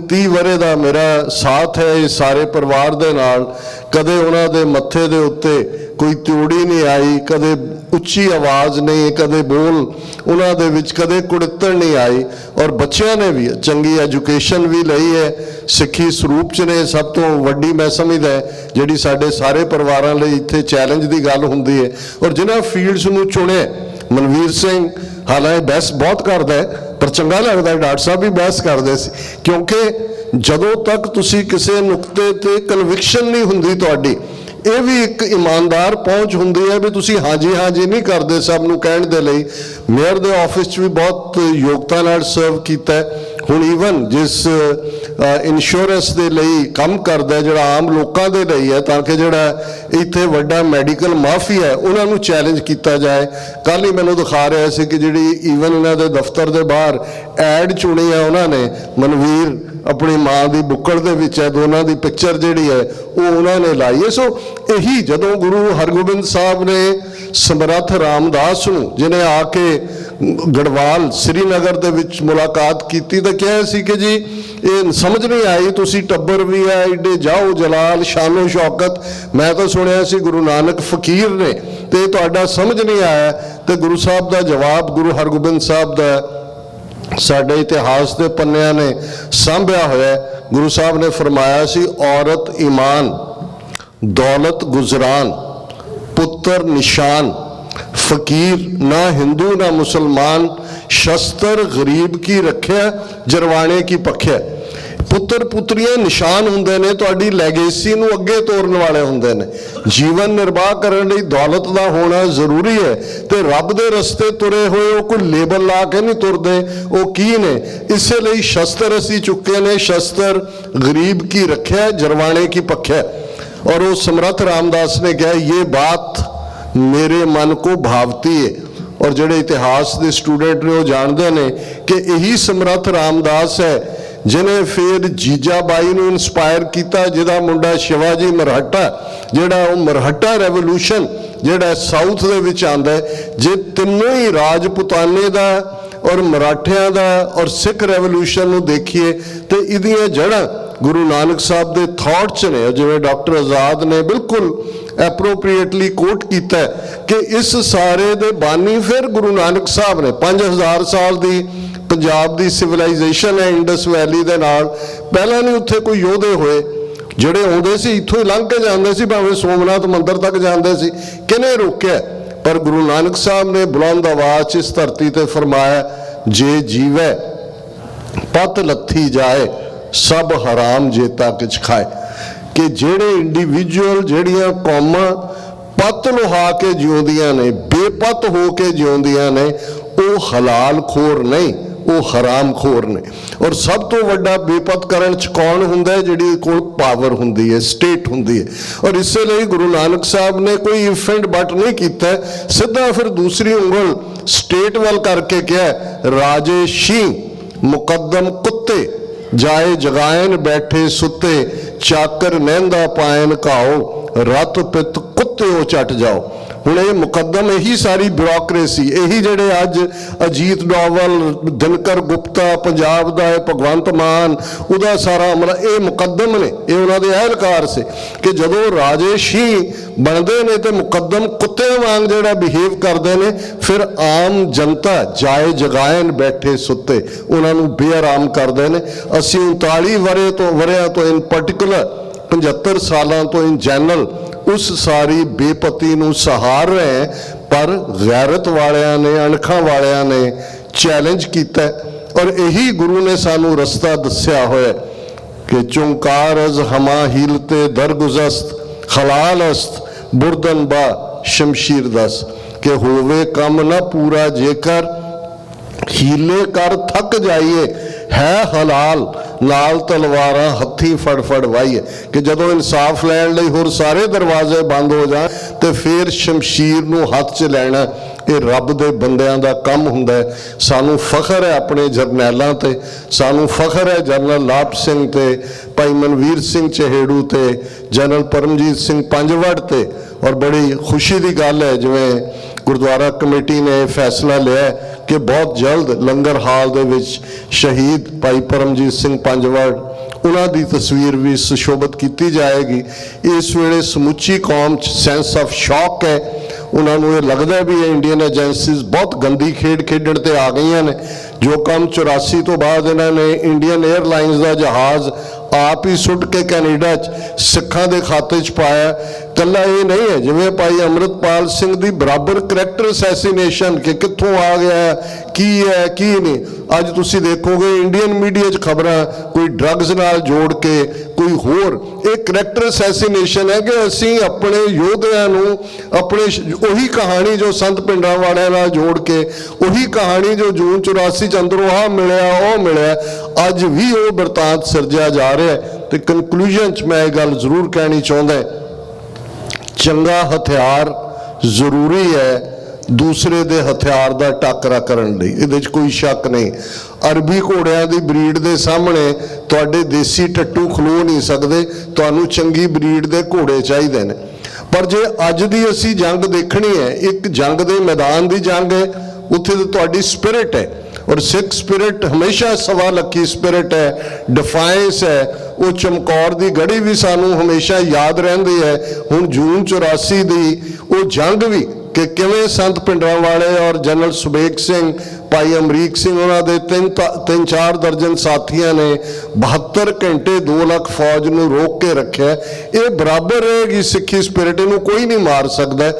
30 ਵਰੇ ਦਾ ਮੇਰਾ ਸਾਥ ਹੈ ਇਸ ਸਾਰੇ ਪਰਿਵਾਰ ਦੇ ਨਾਲ। ਕਦੇ ਉਹਨਾਂ ਦੇ ਮੱਥੇ ਦੇ ਉੱਤੇ ਕੋਈ ਤਿਉੜੀ ਨਹੀਂ ਆਈ, ਕਦੇ ਉੱਚੀ ਆਵਾਜ਼ ਨਹੀਂ, ਕਦੇ ਬੋਲ ਉਹਨਾਂ ਦੇ ਵਿੱਚ ਕਦੇ ਕੁੜੱਤਣ ਨਹੀਂ ਆਈ, ਔਰ ਬੱਚਿਆਂ ਨੇ ਵੀ ਚੰਗੀ ਐਜੂਕੇਸ਼ਨ ਵੀ ਲਈ ਹੈ, ਸਿੱਖੀ ਸਰੂਪ 'ਚ ਨੇ। ਸਭ ਤੋਂ ਵੱਡੀ ਮੈਂ ਸਮਝਦਾ ਜਿਹੜੀ ਸਾਡੇ ਸਾਰੇ ਪਰਿਵਾਰਾਂ ਲਈ ਇੱਥੇ ਚੈਲੰਜ ਦੀ ਗੱਲ ਹੁੰਦੀ ਹੈ, ਔਰ ਜਿਨ੍ਹਾਂ ਫੀਲਡਸ ਨੂੰ ਚੁਣਿਆ, ਮਨਵੀਰ ਸਿੰਘ ਹਾਲਾਂਕਿ ਬਹਿਸ ਬਹੁਤ ਕਰਦਾ ਹੈ ਪਰ ਚੰਗਾ ਲੱਗਦਾ, ਡਾਕਟਰ ਸਾਹਿਬ ਵੀ ਬਹਿਸ ਕਰਦੇ ਸੀ, ਕਿਉਂਕਿ ਜਦੋਂ ਤੱਕ ਤੁਸੀਂ ਕਿਸੇ ਨੁਕਤੇ ਤੇ ਕਨਵਿਕਸ਼ਨ ਨਹੀਂ ਹੁੰਦੀ ਤੁਹਾਡੀ, ਇਹ ਵੀ ਇੱਕ ਇਮਾਨਦਾਰ ਪਹੁੰਚ ਹੁੰਦੀ ਹੈ ਵੀ ਤੁਸੀਂ ਹਾਂਜੀ ਹਾਂਜੀ ਨਹੀਂ ਕਰਦੇ ਸਭ ਨੂੰ ਕਹਿਣ ਦੇ ਲਈ। ਮੇਅਰ ਦੇ ਆਫਿਸ 'ਚ ਵੀ ਬਹੁਤ ਯੋਗਤਾ ਨਾਲ ਸਰਵ ਕੀਤਾ, ਹੁਣ ਈਵਨ ਜਿਸ ਇੰਸ਼ੋਰੈਂਸ ਦੇ ਲਈ ਕੰਮ ਕਰਦਾ ਜਿਹੜਾ ਆਮ ਲੋਕਾਂ ਦੇ ਲਈ ਹੈ, ਤਾਂ ਕਿ ਜਿਹੜਾ ਇੱਥੇ ਵੱਡਾ ਮੈਡੀਕਲ ਮਾਫੀਆ ਹੈ ਉਹਨਾਂ ਨੂੰ ਚੈਲੰਜ ਕੀਤਾ ਜਾਏ। ਕੱਲ੍ਹ ਹੀ ਮੈਨੂੰ ਦਿਖਾ ਰਿਹਾ ਸੀ ਕਿ ਜਿਹੜੀ ਈਵਨ ਇਹਨਾਂ ਦੇ ਦਫ਼ਤਰ ਦੇ ਬਾਹਰ ਐਡ ਚੁਣੀ ਹੈ ਉਹਨਾਂ ਨੇ, ਮਨਵੀਰ ਆਪਣੀ ਮਾਂ ਦੀ ਬੁੱਕਲ ਦੇ ਵਿੱਚ ਹੈ, ਦੋਨਾਂ ਦੀ ਪਿਕਚਰ ਜਿਹੜੀ ਹੈ ਉਹ ਉਹਨਾਂ ਨੇ ਲਾਈ ਹੈ। ਸੋ ਇਹੀ ਜਦੋਂ ਗੁਰੂ ਹਰਗੋਬਿੰਦ ਸਾਹਿਬ ਨੇ ਸਮਰੱਥ ਰਾਮਦਾਸ ਨੂੰ ਜਿਹਨੇ ਆ ਕੇ ਗੜਵਾਲ ਸ੍ਰੀਨਗਰ ਦੇ ਵਿੱਚ ਮੁਲਾਕਾਤ ਕੀਤੀ ਤਾਂ ਕਿਹਾ ਸੀ ਕਿ ਜੀ ਇਹ ਸਮਝ ਨਹੀਂ ਆਈ, ਤੁਸੀਂ ਟੱਬਰ ਵੀ ਹੈ ਏਡੇ ਜਾਓ ਜਲਾਲ ਸ਼ਾਨੋ ਸ਼ੌਕਤ, ਮੈਂ ਤਾਂ ਸੁਣਿਆ ਸੀ ਗੁਰੂ ਨਾਨਕ ਫਕੀਰ ਨੇ, ਤੇ ਤੁਹਾਡਾ ਸਮਝ ਨਹੀਂ ਆਇਆ। ਤੇ ਗੁਰੂ ਸਾਹਿਬ ਦਾ ਜਵਾਬ ਗੁਰੂ ਹਰਗੋਬਿੰਦ ਸਾਹਿਬ ਦਾ ਸਾਡੇ ਇਤਿਹਾਸ ਦੇ ਪੰਨਿਆਂ ਨੇ ਸਾਂਭਿਆ ਹੋਇਆ। ਗੁਰੂ ਸਾਹਿਬ ਨੇ ਫਰਮਾਇਆ ਸੀ, ਔਰਤ ਈਮਾਨ, ਦੌਲਤ ਗੁਜ਼ਰਾਨ, ਪੁੱਤਰ ਨਿਸ਼ਾਨ, ਫਕੀਰ ਨਾ ਹਿੰਦੂ ਨਾ ਮੁਸਲਮਾਨ, ਸ਼ਸਤਰ ਗਰੀਬ ਕੀ ਰੱਖਿਆ, ਜਰਵਾਣੇ ਕੀ ਪੱਖਿਆ। ਪੁੱਤਰ ਪੁੱਤਰੀਆਂ ਨਿਸ਼ਾਨ ਹੁੰਦੇ ਨੇ, ਤੁਹਾਡੀ ਲੈਗੇਸੀ ਨੂੰ ਅੱਗੇ ਤੋਰਨ ਵਾਲੇ ਹੁੰਦੇ ਨੇ। ਜੀਵਨ ਨਿਰਵਾਹ ਕਰਨ ਲਈ ਦੌਲਤ ਦਾ ਹੋਣਾ ਜ਼ਰੂਰੀ ਹੈ, ਤੇ ਰੱਬ ਦੇ ਰਸਤੇ ਤੁਰੇ ਹੋਏ ਉਹ ਕੋਈ ਲੇਬਲ ਲਾ ਕੇ ਨਹੀਂ ਤੁਰਦੇ, ਉਹ ਕੀ ਨੇ। ਇਸੇ ਲਈ ਸ਼ਸਤਰ ਅਸੀਂ ਚੁੱਕੇ ਨੇ, ਸ਼ਸਤਰ ਗਰੀਬ ਕੀ ਰੱਖਿਆ, ਜਰਵਾਣੇ ਕੀ ਪੱਖਿਆ। और वो समर्थ रामदास ने कहा ये बात मेरे मन को भावती है। और जोड़े इतिहास के स्टूडेंट ने वो जानते हैं कि यही समर्थ रामदास है ਜਿਹਨੇ ਫਿਰ ਜੀਜਾ ਬਾਈ ਨੂੰ ਇਨਸਪਾਇਰ ਕੀਤਾ, ਜਿਹਦਾ ਮੁੰਡਾ ਸ਼ਿਵਾਜੀ ਮਰਹੱਟਾ, ਜਿਹੜਾ ਉਹ ਮਰਹੱਟਾ ਰੈਵੋਲੂਸ਼ਨ ਜਿਹੜਾ ਸਾਊਥ ਦੇ ਵਿੱਚ ਆਉਂਦਾ ਹੈ। ਜੇ ਤਿੰਨੋਂ ਹੀ ਰਾਜਪੂਤਾਨੇ ਦਾ ਔਰ ਮਰਾਠਿਆਂ ਦਾ ਔਰ ਸਿੱਖ ਰੈਵੋਲੂਸ਼ਨ ਨੂੰ ਦੇਖੀਏ ਤੇ ਇਹਦੀਆਂ ਜੜ੍ਹਾਂ ਗੁਰੂ ਨਾਨਕ ਸਾਹਿਬ ਦੇ ਥਾਟ 'ਚ ਨੇ। ਜਿਵੇਂ ਡਾਕਟਰ ਆਜ਼ਾਦ ਨੇ ਬਿਲਕੁਲ ਐਪਰੋਪ੍ਰੀਏਟਲੀ ਕੋਟ ਕੀਤਾ ਕਿ ਇਸ ਸਾਰੇ ਦੇ ਬਾਨੀ ਫਿਰ ਗੁਰੂ ਨਾਨਕ ਸਾਹਿਬ ਨੇ। 5000 ਸਾਲ ਦੀ ਪੰਜਾਬ ਦੀ ਸਿਵਲਾਈਜੇਸ਼ਨ ਹੈ ਇੰਡਸ ਵੈਲੀ ਦੇ ਨਾਲ। ਪਹਿਲਾਂ ਨਹੀਂ ਉੱਥੇ ਕੋਈ ਯੋਧੇ ਹੋਏ, ਜਿਹੜੇ ਆਉਂਦੇ ਸੀ ਇੱਥੋਂ ਹੀ ਲੰਘ ਕੇ ਜਾਂਦੇ ਸੀ, ਭਾਵੇਂ ਸੋਮਨਾਥ ਮੰਦਿਰ ਤੱਕ ਜਾਂਦੇ ਸੀ। ਕਿਹਨੇ ਰੋਕਿਆ? ਪਰ ਗੁਰੂ ਨਾਨਕ ਸਾਹਿਬ ਨੇ ਬੁਲੰਦ ਆਵਾਜ਼ 'ਚ ਇਸ ਧਰਤੀ ਤੇ ਫਰਮਾਇਆ, ਜੇ ਜੀਵੈ ਪਤ ਲੱਥੀ ਜਾਏ ਸਭ ਹਰਾਮ ਜੇਤਾ ਕਿਛ ਖਾਏ। ਕਿ ਜਿਹੜੇ ਇੰਡੀਵਿਜੂਅਲ, ਜਿਹੜੀਆਂ ਕੌਮਾਂ ਪੱਤ ਲੁਹਾ ਕੇ ਜਿਉਂਦੀਆਂ ਨੇ, ਬੇਪੱਤ ਹੋ ਕੇ ਜਿਉਂਦੀਆਂ ਨੇ, ਉਹ ਹਲਾਲ ਖੋਰ ਨਹੀਂ, ਉਹ ਹਰਾਮ ਖੋਰ ਨੇ। ਔਰ ਸਭ ਤੋਂ ਵੱਡਾ ਬੇਪੱਤ ਕਰਨ 'ਚ ਕੌਣ ਹੁੰਦਾ ਹੈ? ਜਿਹੜੀ ਕੋਲ ਪਾਵਰ ਹੁੰਦੀ ਹੈ, ਸਟੇਟ ਹੁੰਦੀ ਹੈ। ਔਰ ਇਸੇ ਲਈ ਗੁਰੂ ਨਾਨਕ ਸਾਹਿਬ ਨੇ ਕੋਈ ਇਫ ਐਂਡ ਬਟ ਨਹੀਂ ਕੀਤਾ, ਸਿੱਧਾ ਫਿਰ ਦੂਸਰੀ ਉਂਗਲ ਸਟੇਟ ਵੱਲ ਕਰਕੇ ਕਿਹਾ, ਰਾਜੇ ਸ਼ੀ ਮੁਕੱਦਮ ਕੁੱਤੇ ਜਾਏ ਜਗਾਇਨ ਬੈਠੇ ਸੁੱਤੇ, ਚਾਕਰ ਮਹਿੰਦਾ ਪਾਇਨ ਘਾਓ, ਰਤ ਪਿੱਤ ਕੁੱਤਿਓ ਚੱਟ ਜਾਓ। ਹੁਣ ਇਹ ਮੁਕੱਦਮ, ਇਹੀ ਸਾਰੀ ਬਿਊਰੋਕਰੇਸੀ, ਇਹੀ ਜਿਹੜੇ ਅੱਜ ਅਜੀਤ ਡੋਵਲ, ਦਿਨਕਰ ਗੁਪਤਾ ਪੰਜਾਬ ਦਾ ਹੈ, ਭਗਵੰਤ ਮਾਨ, ਉਹਦਾ ਸਾਰਾ ਅਮਲਾ, ਇਹ ਮੁਕੱਦਮ ਨੇ, ਇਹ ਉਹਨਾਂ ਦੇ ਅਹਿਲਕਾਰ ਸੀ ਕਿ ਜਦੋਂ ਰਾਜੇ ਸ਼ੀ ਬਣਦੇ ਨੇ ਤੇ ਮੁਕੱਦਮ ਕੁੱਤਿਆਂ ਵਾਂਗ ਜਿਹੜਾ ਬਿਹੇਵ ਕਰਦੇ ਨੇ, ਫਿਰ ਆਮ ਜਨਤਾ ਜਾਏ ਜਗਾਇਨ ਬੈਠੇ ਸੁੱਤੇ, ਉਹਨਾਂ ਨੂੰ ਬੇਆਰਾਮ ਕਰਦੇ ਨੇ। ਅਸੀਂ 39 ਵਰ੍ਹਿਆਂ ਤੋਂ ਇਨ ਪਾਰਟਿਕੂਲਰ 75 ਸਾਲਾਂ ਤੋਂ ਇਨ ਜਨਰਲ ਉਸ ਸਾਰੀ ਬੇਪਤੀ ਨੂੰ ਸਹਾਰ ਰਹੇ। ਪਰ ਗੈਰਤ ਵਾਲਿਆਂ ਨੇ, ਅਣਖਾਂ ਵਾਲਿਆਂ ਨੇ ਚੈਲੰਜ ਕੀਤਾ ਔਰ ਇਹੀ ਗੁਰੂ ਨੇ ਸਾਨੂੰ ਰਸਤਾ ਦੱਸਿਆ ਹੋਇਆ ਕਿ ਚੁੰਕਾਰ ਅਜ਼ ਹਮਾ ਹੀਲਤੇ ਦਰਗੁਜ਼ਸਤ ਹਲਾਲ ਅਸਤ ਬੁਰਦਨ ਬਾ ਸ਼ਮਸ਼ੀਰ ਦਸ। ਕਿ ਹੋਵੇ ਕੰਮ ਨਾ ਪੂਰਾ ਜੇਕਰ ਹੀਲੇ ਕਰ ਥੱਕ ਜਾਈਏ, ਹੈ ਹਲਾਲ ਲਾਲ ਤਲਵਾਰਾਂ ਹੱਥੀ ਫੜ ਫੜ ਵਾਹੀਏ। ਕਿ ਜਦੋਂ ਇਨਸਾਫ ਲੈਣ ਲਈ ਹੋਰ ਸਾਰੇ ਦਰਵਾਜ਼ੇ ਬੰਦ ਹੋ ਜਾਣ ਤੇ ਫਿਰ ਸ਼ਮਸ਼ੀਰ ਨੂੰ ਹੱਥ 'ਚ ਲੈਣਾ, ਇਹ ਰੱਬ ਦੇ ਬੰਦਿਆਂ ਦਾ ਕੰਮ ਹੁੰਦਾ ਹੈ। ਸਾਨੂੰ ਫਖਰ ਹੈ ਆਪਣੇ ਜਰਨੈਲਾਂ ਤੇ, ਸਾਨੂੰ ਫਖਰ ਹੈ ਜਨਰਲ ਲਾਭ ਸਿੰਘ ਤੇ, ਭਾਈ ਮਨਵੀਰ ਸਿੰਘ ਚਹੇੜੂ ਤੇ, ਜਨਰਲ ਪਰਮਜੀਤ ਸਿੰਘ ਪੰਜਵੜ ਤੇ। ਔਰ ਬੜੀ ਖੁਸ਼ੀ ਦੀ ਗੱਲ ਹੈ ਜਿਵੇਂ ਗੁਰਦੁਆਰਾ ਕਮੇਟੀ ਨੇ ਇਹ ਫੈਸਲਾ ਲਿਆ ਕਿ ਬਹੁਤ ਜਲਦ ਲੰਗਰ ਹਾਲ ਦੇ ਵਿੱਚ ਸ਼ਹੀਦ ਭਾਈ ਪਰਮਜੀਤ ਸਿੰਘ ਪੰਜਵੜ, ਉਹਨਾਂ ਦੀ ਤਸਵੀਰ ਵੀ ਸੁਸ਼ੋਭਿਤ ਕੀਤੀ ਜਾਏਗੀ। ਇਸ ਵੇਲੇ ਸਮੁੱਚੀ ਕੌਮ 'ਚ ਸੈਂਸ ਆਫ ਸ਼ੌਕ ਹੈ। ਉਹਨਾਂ ਨੂੰ ਇਹ ਲੱਗਦਾ ਵੀ ਇਹ ਇੰਡੀਅਨ ਏਜੰਸੀਜ਼ ਬਹੁਤ ਗੰਦੀ ਖੇਡ ਖੇਡਣ ਤੇ ਆ ਗਈਆਂ ਨੇ। ਜੋ ਕੰਮ 84 ਤੋਂ ਬਾਅਦ ਇਹਨਾਂ ਨੇ ਇੰਡੀਅਨ 에ਅਰਲਾਈਨਸ ਦਾ ਜਹਾਜ਼ ਆਪ ਹੀ ਸੁੱਟ ਕੇ ਕੈਨੇਡਾ 'ਚ ਸਿੱਖਾਂ ਦੇ ਖਾਤੇ 'ਚ ਪਾਇਆ। ਕੱਲਾ ਇਹ ਨਹੀਂ ਹੈ, ਜਿਵੇਂ ਭਾਈ ਅੰਮ੍ਰਿਤਪਾਲ ਸਿੰਘ ਦੀ ਬਰਾਬਰ ਕਰੈਕਟਰ ਅਸੈਸੀਨੇਸ਼ਨ ਕਿ ਕਿੱਥੋਂ ਆ ਗਿਆ, ਕੀ ਹੈ ਕੀ ਨਹੀਂ। ਅੱਜ ਤੁਸੀਂ ਦੇਖੋਗੇ ਇੰਡੀਅਨ ਮੀਡੀਆ 'ਚ ਖਬਰਾਂ ਕੋਈ ਡਰੱਗਸ ਨਾਲ ਜੋੜ ਕੇ, ਕੋਈ ਹੋਰ, ਇਹ ਕਰੈਕਟਰ ਅਸੈਸੀਨੇਸ਼ਨ ਹੈ ਕਿ ਅਸੀਂ ਆਪਣੇ ਯੋਧਿਆਂ ਨੂੰ ਆਪਣੇ ਉਹੀ ਕਹਾਣੀ ਜੋ ਸੰਤ ਪਿੰਡਾਂ ਵਾਲਿਆਂ ਨਾਲ ਜੋੜ ਕੇ, ਉਹੀ ਕਹਾਣੀ ਜੋ ਜੂਨ 84 'ਚ ਅੰਦਰੋਂ ਆਹ ਮਿਲਿਆ ਉਹ ਮਿਲਿਆ, ਅੱਜ ਵੀ ਉਹ ਬਿਰਤਾਂਤ ਸਿਰਜਿਆ ਜਾ ਰਿਹਾ। ਤੇ ਕਨਕਲੂਜਨ 'ਚ ਮੈਂ ਇਹ ਗੱਲ ਜ਼ਰੂਰ ਕਹਿਣੀ ਚਾਹੁੰਦਾ, ਚੰਗਾ ਹਥਿਆਰ ਜ਼ਰੂਰੀ ਹੈ ਦੂਸਰੇ ਦੇ ਹਥਿਆਰ ਦਾ ਟਾਕਰਾ ਕਰਨ ਲਈ, ਇਹਦੇ 'ਚ ਕੋਈ ਸ਼ੱਕ ਨਹੀਂ। ਅਰਬੀ ਘੋੜਿਆਂ ਦੀ ਬਰੀਡ ਦੇ ਸਾਹਮਣੇ ਤੁਹਾਡੇ ਦੇਸੀ ਟੱਟੂ ਖਲੋ ਨਹੀਂ ਸਕਦੇ, ਤੁਹਾਨੂੰ ਚੰਗੀ ਬਰੀਡ ਦੇ ਘੋੜੇ ਚਾਹੀਦੇ ਨੇ। ਪਰ ਜੇ ਅੱਜ ਦੀ ਅਸੀਂ ਜੰਗ ਦੇਖਣੀ ਹੈ, ਇੱਕ ਜੰਗ ਦੇ ਮੈਦਾਨ ਦੀ ਜੰਗ ਹੈ, ਉੱਥੇ ਤਾਂ ਤੁਹਾਡੀ ਸਪਿਰਿਟ ਹੈ। ਔਰ ਸਿੱਖ ਸਪਿਰਿਟ ਹਮੇਸ਼ਾ ਸਵਾ ਲੱਖੀ ਸਪਿਰਿਟ ਹੈ, ਡਿਫਾਇੰਸ ਹੈ। ਉਹ ਚਮਕੌਰ ਦੀ ਗੜੀ ਵੀ ਸਾਨੂੰ ਹਮੇਸ਼ਾ ਯਾਦ ਰਹਿੰਦੀ ਹੈ। ਹੁਣ ਜੂਨ 84 ਦੀ ਉਹ ਜੰਗ ਵੀ ਕਿ ਕਿਵੇਂ ਸੰਤ ਭਿੰਡਰਾਂ ਵਾਲੇ ਔਰ ਜਨਰਲ ਸੁਬੇਗ ਸਿੰਘ, ਭਾਈ ਅਮਰੀਕ ਸਿੰਘ, ਉਹਨਾਂ ਦੇ 3-4 ਦਰਜਨ ਸਾਥੀਆਂ ਨੇ 72 ਘੰਟੇ 2 ਲੱਖ ਫੌਜ ਨੂੰ ਰੋਕ ਕੇ ਰੱਖਿਆ। ਇਹ ਬਰਾਬਰ ਰਹੇਗੀ ਸਿੱਖੀ ਸਪਿਰਿਟ, ਇਹਨੂੰ ਕੋਈ ਨਹੀਂ ਮਾਰ ਸਕਦਾ।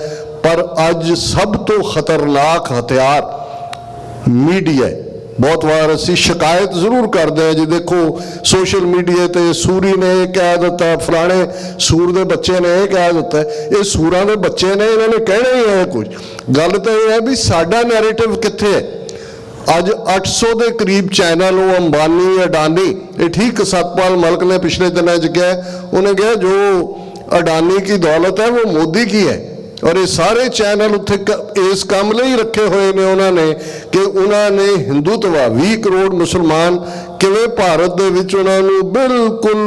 ਪਰ ਅੱਜ ਸਭ ਤੋਂ ਖਤਰਨਾਕ ਹਥਿਆਰ ਮੀਡੀਆ ਹੈ। ਬਹੁਤ ਵਾਰ ਅਸੀਂ ਸ਼ਿਕਾਇਤ ਜ਼ਰੂਰ ਕਰਦੇ ਹਾਂ ਜੀ, ਦੇਖੋ ਸੋਸ਼ਲ ਮੀਡੀਆ ਤੇ ਸੂਰੀ ਨੇ ਇਹ ਕਹਿ ਦਿੱਤਾ, ਫਲਾਣੇ ਸੂਰ ਦੇ ਬੱਚੇ ਨੇ ਇਹ ਕਹਿ ਦਿੱਤਾ। ਇਹ ਸੂਰਾਂ ਦੇ ਬੱਚੇ ਨੇ, ਇਹਨਾਂ ਨੇ ਕਹਿਣਾ ਹੀ ਹੈ ਕੁਝ। ਗੱਲ ਤਾਂ ਇਹ ਹੈ ਵੀ ਸਾਡਾ ਨੈਰੇਟਿਵ ਕਿੱਥੇ ਹੈ। ਅੱਜ 800 ਦੇ ਕਰੀਬ ਚੈਨਲ, ਉਹ ਅੰਬਾਨੀ ਅਡਾਨੀ, ਇਹ ਠੀਕ ਸਤਪਾਲ ਮਲਕ ਨੇ ਪਿਛਲੇ ਦਿਨਾਂ 'ਚ ਕਿਹਾ, ਉਹਨੇ ਕਿਹਾ ਜੋ ਅਡਾਨੀ ਕੀ ਦੌਲਤ ਹੈ ਉਹ ਮੋਦੀ ਕੀ ਹੈ। और ये सारे चैनल उत्थे इस काम लिए रखे हुए ने उन्होंने कि उन्होंने हिंदुत्व 20 करोड़ मुसलमान किवें भारत दे विच उन्होंने बिल्कुल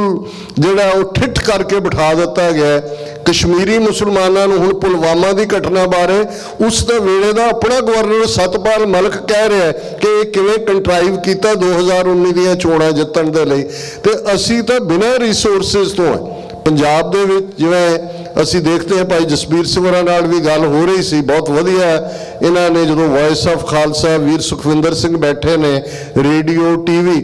जिहड़ा वो ठिठ करके बिठा दिता गया है। कश्मीरी मुसलमानों नूं हुण पुलवामा की घटना बारे उस वेले का अपना गवर्नर सतपाल मलिक कह रहा है कि किवें कंट्राइव किया 2019 दी चोणां जितण दे लई, ते असीं तां बिना रिसोर्सिस तो है। पंजाब दे विच जिवें असीं देखते हैं भाई जसबीर सिंह होरां नाल भी गल हो रही सी, बहुत वधिया इन्हां ने जदों वॉइस ऑफ खालसा वीर सुखविंदर सिंह बैठे ने रेडियो टीवी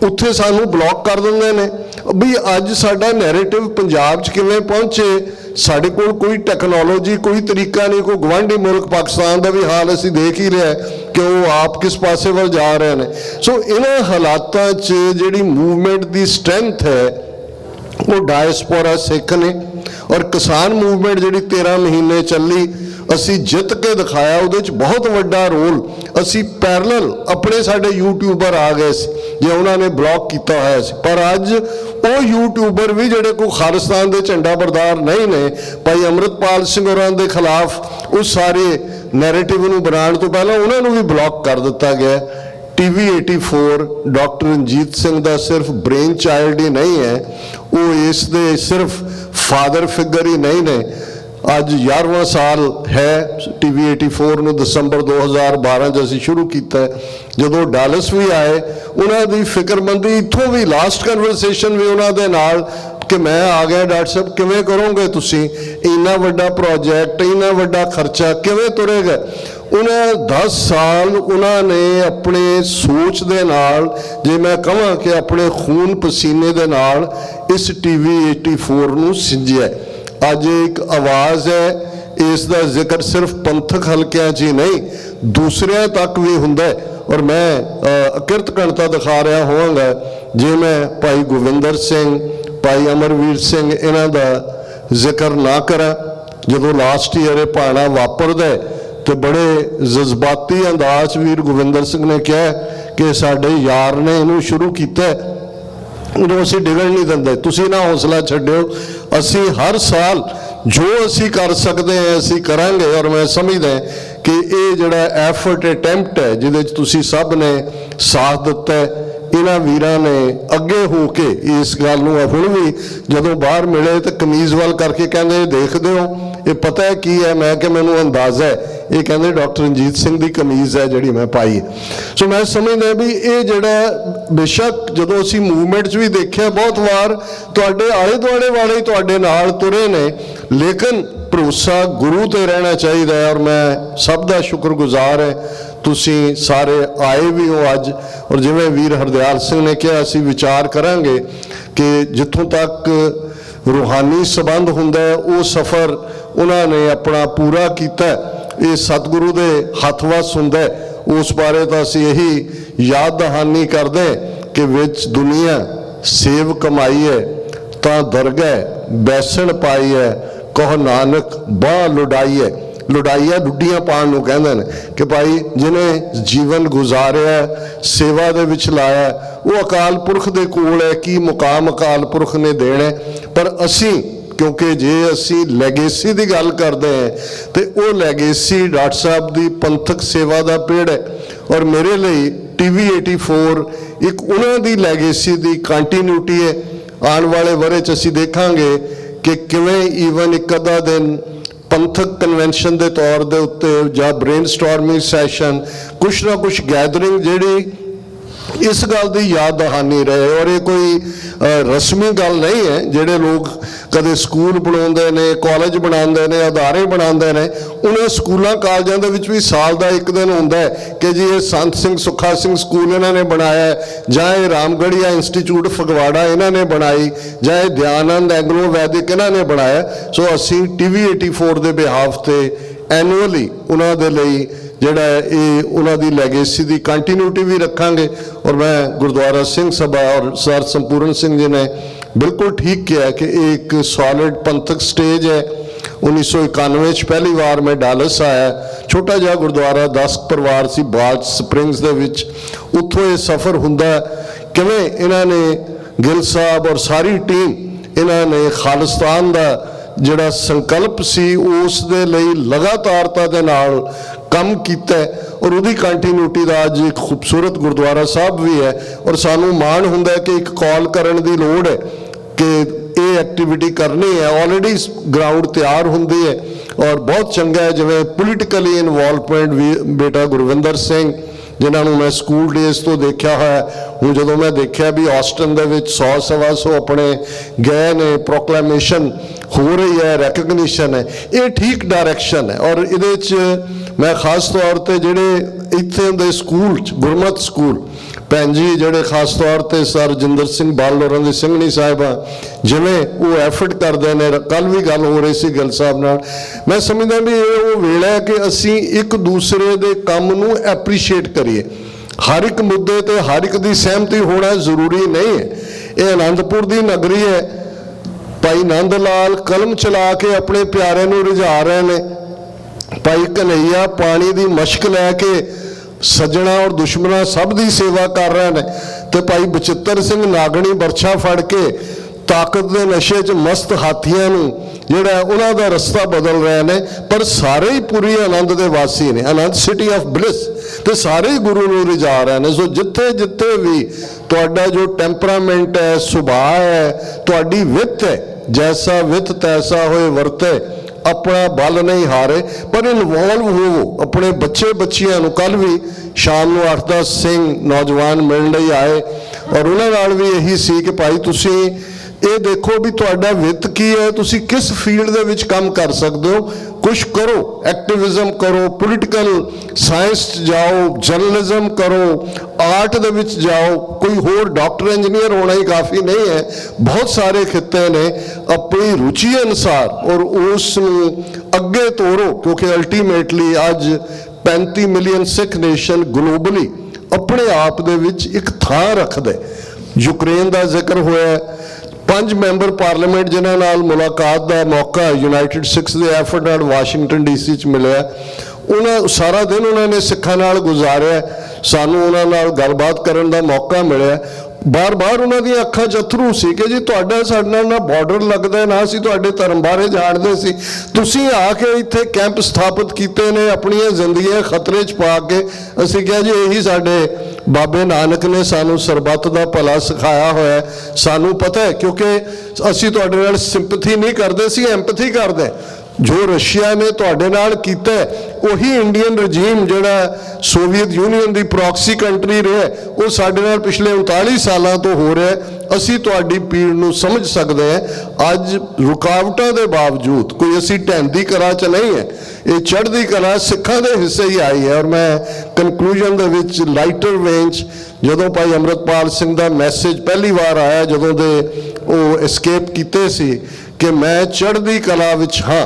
उत्थे सानू ब्लॉक कर दिंदे ने भी अज साडा नैरेटिव पंजाब च किवें पहुंचे। साडे कोल कोई टैक्नोलॉजी कोई तरीका नहीं, कोई गवांढी मुल्क पाकिस्तान का भी हाल असीं देख ही रहा है कि वो आप किस पासे वल जा रहे हैं। सो इन्हां हालातां च जिहड़ी मूवमेंट की स्ट्रेंथ है वो डायस्पोरा सिख ने, और किसान मूवमेंट जिहड़ी 13 महीने चली असी जित के दिखाया, उहदे च बहुत वड्डा रोल असी पैरल अपने साडे यूट्यूबर आ गए जे उन्होंने ब्लॉक किया होया सी। पर अज वो यूट्यूबर भी जिहड़े कोई खालिस्तान के झंडा बरदार नहीं ने, भाई अमृतपाल सिंह होरां दे खिलाफ उस सारे नैरेटिव नूं बनाउण तो पहलां उन्होंने भी ब्लॉक कर दिता गया। TV 84 डॉक्टर रंजीत सिंह का सिर्फ ब्रेन चाइल्ड ही नहीं है, वो इस दे सिर्फ फादर फिगर ही नहीं ने। अज 11वां साल है TV 84 ਨੂੰ ਦਸੰਬਰ 2012 ਚ ਅਸੀਂ शुरू किया। ਜਦੋਂ ਡਾਲਸ भी आए उन्हों की फिक्रमंदी इतों भी लास्ट कन्वरसेशन भी उन्होंने नाल कि मैं आ गया डॉक्टर साहब किवें करोगे तुसी इन्ना वड्डा प्रोजेक्ट इन्ना वड्डा खर्चा किवें तुरेगा। उन्हें 10 साल उन्होंने अपने सोच दे नाल जे मैं कहां कि अपने खून पसीने दे नाल इस TV 84 नूं सिंजिया। अज एक आवाज़ है, इसका जिक्र सिर्फ पंथक हल्कियां च ही नहीं दूसरिया तक भी हुंदा है। और मैं अकिरत घणता दिखा रहा होवांगा जे मैं भाई गोविंदर सिंह भाई अमरवीर सिंह इन्हां दा जिक्र ना करा। जदों लास्ट ईयर ये भाना वापरदा है तो बड़े जज्बाती अंदाज वीर गोविंदर सिंह ने कहा कि साडे यार ने इनू शुरू किया, उन्होंने असी डिगण नहीं देंगे, तुसी ना हौसला छड्डिओ। असी हर साल जो असी कर सकते हैं असी करांगे। और मैं समझदा कि ये जिहड़ा एफर्ट अटैम्प्ट है जिहदे तुसी सब ने साथ दिता है, इन्हां वीरां ने अगे हो के इस गल नूं हुण भी जदों बाहर मिले तो कमीज़ वाल करके कहंदे देखदे हो ये पता है की है, मैं कि मैनूं अंदाज़ा है ये कहंदे डॉक्टर रंजीत सिंह की कमीज़ है जिहड़ी मैं पाई। सो मैं समझदा भी ये जिहड़ा बेशक जदों असीं मूवमेंट च भी देखिया बहुत वार तुहाडे आले दुआले वाले तुहाडे नाल तुरे ने, लेकिन भरोसा गुरु ते रहना चाहिए। और मैं सब दा शुक्रगुजार है तुसी सारे आए भी हो अज। और जिवें वीर हरदयाल सिंह ने कहा असी विचार करांगे कि जिथों तक रूहानी संबंध हुंदा है वो सफ़र उन्होंने अपना पूरा किया, ये सतगुरु दे हथ वस हुंदा है। उस बारे तो असी यही याद दहानी करदे कि विच दुनिया सेव कमाई है तां दरगह बैसण पाई है, कहो नानक बाह लुटाई है। लुटाइया लुड्डियां पाण नूं कहंदे ने कि भाई जिन्हें जीवन गुजारिया सेवा दे विच लाया वो अकाल पुरख दे कोल है, की मुकाम अकाल पुरख ने देना। पर असी क्योंकि जे असी लैगेसी की गल करते हैं तो वो लैगेसी डॉक्टर साहब की पंथक सेवा का पेड़ है। और मेरे लिए TV 84 एक उन्होंने लैगेसी की कंटीन्यूटी है। आने वाले वरे च असी देखांगे कि किवें ईवन एक अद्धा दिन पंथक कन्वेंशन के तौर के उत्ते या ब्रेन स्टॉर्मिंग सैशन कुछ ना कुछ गैदरिंग जिहड़ी इस गल की याद दहानी रहे। और ये कोई रस्मी गल नहीं है, जिहड़े लोग कदे स्कूल बनाते हैं कॉलेज बनाते हैं अदारे बनाते हैं, उन्हें स्कूलों कॉलेजों के भी साल का एक दिन होंदा है कि जी ये संत सिंह सुखा सिंह स्कूल इन्होंने बनाया है, जां ये रामगढ़िया इंस्टीट्यूट फगवाड़ा इन्होंने बनाई, जां ये दयानंद एंग्लो वैदिक इन्होंने बनाया। सो असी TV 84 के बिहाफ से एनुअली उन्होंने लिए जिहड़ा ये उन्होंने लैगेसी की कंटीन्यूटी भी रखांगे। और मैं गुरुद्वारा सिंह सभा और सर संपूर्ण सिंह जी ने बिल्कुल ठीक किया कि एक सॉलिड पंथक स्टेज है। 1991 पहली बार मैं डालस आया, छोटा जिहा गुरुद्वारा 10 परिवार सी बाज स्प्रिंग्स दे विच, उत्थों ये सफ़र हुंदा किवें इन्हां ने गिल साहब और सारी टीम इन्हां ने खालिस्तान दा ਜਿਹੜਾ ਸੰਕਲਪ ਸੀ ਉਸ ਦੇ ਲਈ ਲਗਾਤਾਰਤਾ ਦੇ ਨਾਲ ਕੰਮ ਕੀਤਾ ਔਰ ਉਹਦੀ ਕੰਟੀਨਿਊਟੀ ਦਾ ਅੱਜ ਇੱਕ ਖੂਬਸੂਰਤ ਗੁਰਦੁਆਰਾ ਸਾਹਿਬ ਵੀ ਹੈ। ਔਰ ਸਾਨੂੰ ਮਾਣ ਹੁੰਦਾ ਕਿ ਇੱਕ ਕਾਲ ਕਰਨ ਦੀ ਲੋੜ ਹੈ ਕਿ ਇਹ ਐਕਟੀਵਿਟੀ ਕਰਨੀ ਹੈ। ਆਲਰੇਡੀ ਗਰਾਊਂਡ ਤਿਆਰ ਹੁੰਦੀ ਹੈ ਔਰ ਬਹੁਤ ਚੰਗਾ ਹੈ। ਜਿਵੇਂ ਪੋਲੀਟੀਕਲੀ ਇਨਵੋਲਵਮੈਂਟ ਵੀ ਬੇਟਾ ਗੁਰਵਿੰਦਰ ਸਿੰਘ, ਜਿਨ੍ਹਾਂ ਨੂੰ ਮੈਂ ਸਕੂਲ ਡੇਜ਼ ਤੋਂ ਦੇਖਿਆ ਹੋਇਆ, ਹੁਣ ਜਦੋਂ ਮੈਂ ਦੇਖਿਆ ਵੀ ਆਸਟਨ ਦੇ ਵਿੱਚ 100-125 ਆਪਣੇ ਗਏ ਨੇ, ਪ੍ਰੋਕਲੇਮੇਸ਼ਨ ਹੋ ਰਹੀ ਹੈ, ਰੈਕਗਨੀਸ਼ਨ ਹੈ, ਇਹ ਠੀਕ ਡਾਇਰੈਕਸ਼ਨ ਹੈ। ਔਰ ਇਹਦੇ 'ਚ ਮੈਂ ਖਾਸ ਤੌਰ 'ਤੇ ਜਿਹੜੇ ਇੱਥੇ ਦੇ ਸਕੂਲ 'ਚ ਗੁਰਮਤ ਸਕੂਲ ਭੈਣ ਜੀ ਜਿਹੜੇ ਖਾਸ ਤੌਰ 'ਤੇ ਸਰ ਰਜਿੰਦਰ ਸਿੰਘ ਬਾਲ ਹੋਰਾਂ ਦੀ ਸਿੰਘਣੀ ਸਾਹਿਬਾਂ ਜਿਵੇਂ ਉਹ ਐਫਰਟ ਕਰਦੇ ਨੇ, ਕੱਲ੍ਹ ਵੀ ਗੱਲ ਹੋ ਰਹੀ ਸੀ ਗਿੱਲ ਸਾਹਿਬ ਨਾਲ, ਮੈਂ ਸਮਝਦਾ ਵੀ ਇਹ ਉਹ ਵੇਲਾ ਹੈ ਕਿ ਅਸੀਂ ਇੱਕ ਦੂਸਰੇ ਦੇ ਕੰਮ ਨੂੰ ਐਪਰੀਸ਼ੀਏਟ ਕਰੀਏ। ਹਰ ਇੱਕ ਮੁੱਦੇ 'ਤੇ ਹਰ ਇੱਕ ਦੀ ਸਹਿਮਤੀ ਹੋਣਾ ਜ਼ਰੂਰੀ ਨਹੀਂ ਹੈ। ਇਹ ਆਨੰਦਪੁਰ ਦੀ ਨਗਰੀ ਹੈ, ਭਾਈ ਨੰਦ ਲਾਲ ਕਲਮ ਚਲਾ ਕੇ ਆਪਣੇ ਪਿਆਰੇ ਨੂੰ ਰਿਝਾ ਰਹੇ ਨੇ, ਭਾਈ ਕਨਈਆ ਪਾਣੀ ਦੀ ਮਸ਼ਕ ਲੈ ਕੇ ਸੱਜਣਾ ਔਰ ਦੁਸ਼ਮਣਾਂ ਸਭ ਦੀ ਸੇਵਾ ਕਰ ਰਹੇ ਨੇ, ਤੇ ਭਾਈ ਬਚਿੱਤਰ ਸਿੰਘ ਨਾਗਣੀ ਬਰਛਾ ਫੜ ਕੇ ਤਾਕਤ ਦੇ ਨਸ਼ੇ 'ਚ ਮਸਤ ਹਾਥੀਆਂ ਨੂੰ ਜਿਹੜਾ ਉਹਨਾਂ ਦਾ ਰਸਤਾ ਬਦਲ ਰਹੇ ਨੇ। ਪਰ ਸਾਰੇ ਹੀ ਪੂਰੀ ਆਨੰਦ ਦੇ ਵਾਸੀ ਨੇ, ਆਨੰਦ ਸਿਟੀ ਆਫ ਬਲਿਸ, ਤੇ ਸਾਰੇ ਹੀ ਗੁਰੂ ਨੂੰ ਰਿਝਾ ਰਹੇ ਨੇ। ਸੋ ਜਿੱਥੇ ਜਿੱਥੇ ਵੀ ਤੁਹਾਡਾ ਜੋ ਟੈਂਪਰਾਮੈਂਟ ਹੈ, ਸੁਭਾਅ ਹੈ, ਤੁਹਾਡੀ ਵਿੱਤ ਹੈ, ਜੈਸਾ ਵਿੱਤ ਤੈਸਾ ਹੋਏ ਵਰਤੇ, ਆਪਣਾ ਬਲ ਨਹੀਂ ਹਾਰੇ, ਪਰ ਇਨਵੋਲਵ ਹੋਵੋ ਆਪਣੇ ਬੱਚੇ ਬੱਚੀਆਂ ਨੂੰ। ਕੱਲ੍ਹ ਵੀ ਸ਼ਾਮ ਨੂੰ 8-10 ਸਿੰਘ ਨੌਜਵਾਨ ਮਿਲਣ ਲਈ ਆਏ ਔਰ ਉਹਨਾਂ ਨਾਲ ਵੀ ਇਹੀ ਸੀ ਕਿ ਭਾਈ ਤੁਸੀਂ ਇਹ ਦੇਖੋ ਵੀ ਤੁਹਾਡਾ ਵਿੱਤ ਕੀ ਹੈ, ਤੁਸੀਂ ਕਿਸ ਫੀਲਡ ਦੇ ਵਿੱਚ ਕੰਮ ਕਰ ਸਕਦੇ ਹੋ, ਕੁਛ ਕਰੋ, ਐਕਟਿਵਿਜ਼ਮ ਕਰੋ, ਪੋਲੀਟੀਕਲ ਸਾਇੰਸ 'ਚ ਜਾਓ, ਜਰਨਲਿਜ਼ਮ ਕਰੋ, ਆਰਟ ਦੇ ਵਿੱਚ ਜਾਓ, ਕੋਈ ਹੋਰ ਡਾਕਟਰ ਇੰਜੀਨੀਅਰ ਹੋਣਾ ਹੀ ਕਾਫੀ ਨਹੀਂ ਹੈ, ਬਹੁਤ ਸਾਰੇ ਖਿੱਤੇ ਨੇ, ਆਪਣੀ ਰੁਚੀ ਅਨੁਸਾਰ ਔਰ ਉਸ ਨੂੰ ਅੱਗੇ ਤੋਰੋ। ਕਿਉਂਕਿ ਅਲਟੀਮੇਟਲੀ ਅੱਜ 35 ਮਿਲੀਅਨ ਸਿੱਖ ਨੇਸ਼ਨ ਗਲੋਬਲੀ ਆਪਣੇ ਆਪ ਦੇ ਵਿੱਚ ਇੱਕ ਥਾਂ ਰੱਖਦੇ। ਯੂਕਰੇਨ ਦਾ ਜ਼ਿਕਰ ਹੋਇਆ, 5 ਮੈਂਬਰ ਪਾਰਲੀਮੈਂਟ ਜਿਨ੍ਹਾਂ ਨਾਲ ਮੁਲਾਕਾਤ ਦਾ ਮੌਕਾ ਯੂਨਾਈਟਿਡ ਸਿੱਖਸ ਦੇ ਐਫਰਟ ਨਾਲ ਵਾਸ਼ਿੰਗਟਨ DC 'ਚ ਮਿਲਿਆ, ਉਹਨਾਂ ਸਾਰਾ ਦਿਨ ਉਹਨਾਂ ਨੇ ਸਿੱਖਾਂ ਨਾਲ ਗੁਜ਼ਾਰਿਆ, ਸਾਨੂੰ ਉਹਨਾਂ ਨਾਲ ਗੱਲਬਾਤ ਕਰਨ ਦਾ ਮੌਕਾ ਮਿਲਿਆ। ਬਾਰ-ਬਾਰ ਉਹਨਾਂ ਦੀਆਂ ਅੱਖਾਂ 'ਚ ਅਥਰੂ ਸੀ ਕਿ ਜੀ ਤੁਹਾਡਾ ਸਾਡੇ ਨਾਲ ਨਾ ਬਾਰਡਰ ਲੱਗਦਾ, ਨਾ ਅਸੀਂ ਤੁਹਾਡੇ ਧਰਮ ਬਾਰੇ ਜਾਣਦੇ ਸੀ, ਤੁਸੀਂ ਆ ਕੇ ਇੱਥੇ ਕੈਂਪ ਸਥਾਪਿਤ ਕੀਤੇ ਨੇ, ਆਪਣੀਆਂ ਜ਼ਿੰਦਗੀਆਂ ਖਤਰੇ 'ਚ ਪਾ ਕੇ। ਅਸੀਂ ਕਿਹਾ ਜੀ ਇਹੀ ਸਾਡੇ ਬਾਬੇ ਨਾਨਕ ਨੇ ਸਾਨੂੰ ਸਰਬੱਤ ਦਾ ਭਲਾ ਸਿਖਾਇਆ ਹੋਇਆ, ਸਾਨੂੰ ਪਤਾ ਹੈ, ਕਿਉਂਕਿ ਅਸੀਂ ਤੁਹਾਡੇ ਨਾਲ ਸਿੰਪਥੀ ਨਹੀਂ ਕਰਦੇ, ਅਸੀਂ ਐਂਪਥੀ ਕਰਦੇ। ਜੋ ਰਸ਼ੀਆ ਨੇ ਤੁਹਾਡੇ ਨਾਲ ਕੀਤਾ ਉਹੀ ਇੰਡੀਅਨ ਰਜੀਮ ਜਿਹੜਾ ਸੋਵੀਅਤ ਯੂਨੀਅਨ ਦੀ ਪ੍ਰੋਕਸੀ ਕੰਟਰੀ ਰਿਹਾ, ਉਹ ਸਾਡੇ ਨਾਲ ਪਿਛਲੇ 39 ਸਾਲਾਂ ਤੋਂ ਹੋ ਰਿਹਾ। ਅਸੀਂ ਤੁਹਾਡੀ ਪੀੜ ਨੂੰ ਸਮਝ ਸਕਦੇ ਹਾਂ। ਅੱਜ ਰੁਕਾਵਟਾਂ ਦੇ ਬਾਵਜੂਦ ਕੋਈ ਅਸੀਂ ਢਹਿੰਦੀ ਕਲਾ 'ਚ ਨਹੀਂ ਹੈ, ਇਹ ਚੜ੍ਹਦੀ ਕਲਾ ਸਿੱਖਾਂ ਦੇ ਹਿੱਸੇ ਹੀ ਆਈ ਹੈ। ਔਰ ਮੈਂ ਕਨਕਲੂਜਨ ਦੇ ਵਿੱਚ ਲਾਈਟਰ ਵੇਨ 'ਚ ਜਦੋਂ ਭਾਈ ਅੰਮ੍ਰਿਤਪਾਲ ਸਿੰਘ ਦਾ ਮੈਸੇਜ ਪਹਿਲੀ ਵਾਰ ਆਇਆ, ਜਦੋਂ ਦੇ ਉਹ ਐਸਕੇਪ ਕੀਤੇ ਸੀ ਕਿ ਮੈਂ ਚੜ੍ਹਦੀ ਕਲਾ ਵਿੱਚ ਹਾਂ,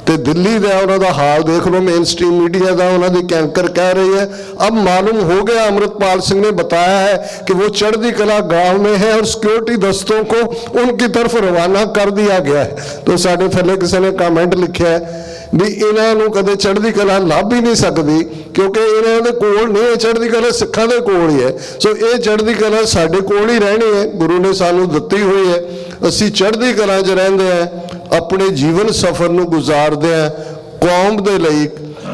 ਤੇ ਦਿੱਲੀ ਦਾ ਉਹਨਾਂ ਦਾ ਹਾਲ ਦੇਖ ਲਓ, ਮੇਨ स्ट्रीम मीडिया ਦਾ ਉਹਨਾਂ ਦੀ कैंकर कह रही है अब मालूम हो गया, अमृतपाल सिंह ने बताया है कि वो चढ़ती कला गांव में है और सिक्योरिटी दस्तों को उनकी तरफ रवाना कर दिया गया है। तो साढ़े थले किसी ने कमेंट लिखा है भी इन्हां नूं कदे चढ़ती कला ਲੱਭ ही नहीं सकती, क्योंकि इन्हां दे कोल नहीं, चढ़ती कला सिखां दे कोल ही है। सो ये चढ़ती कला साडे कोल ही रहनी है, गुरु ने सानू दित्ती हुई है। असीं चढ़ती कला 'च रहिंदे हैं, अपने जीवन सफर ਨੂੰ ਗੁਜ਼ਾਰਦੇ ਆ, ਕੌਮ ਦੇ ਲਈ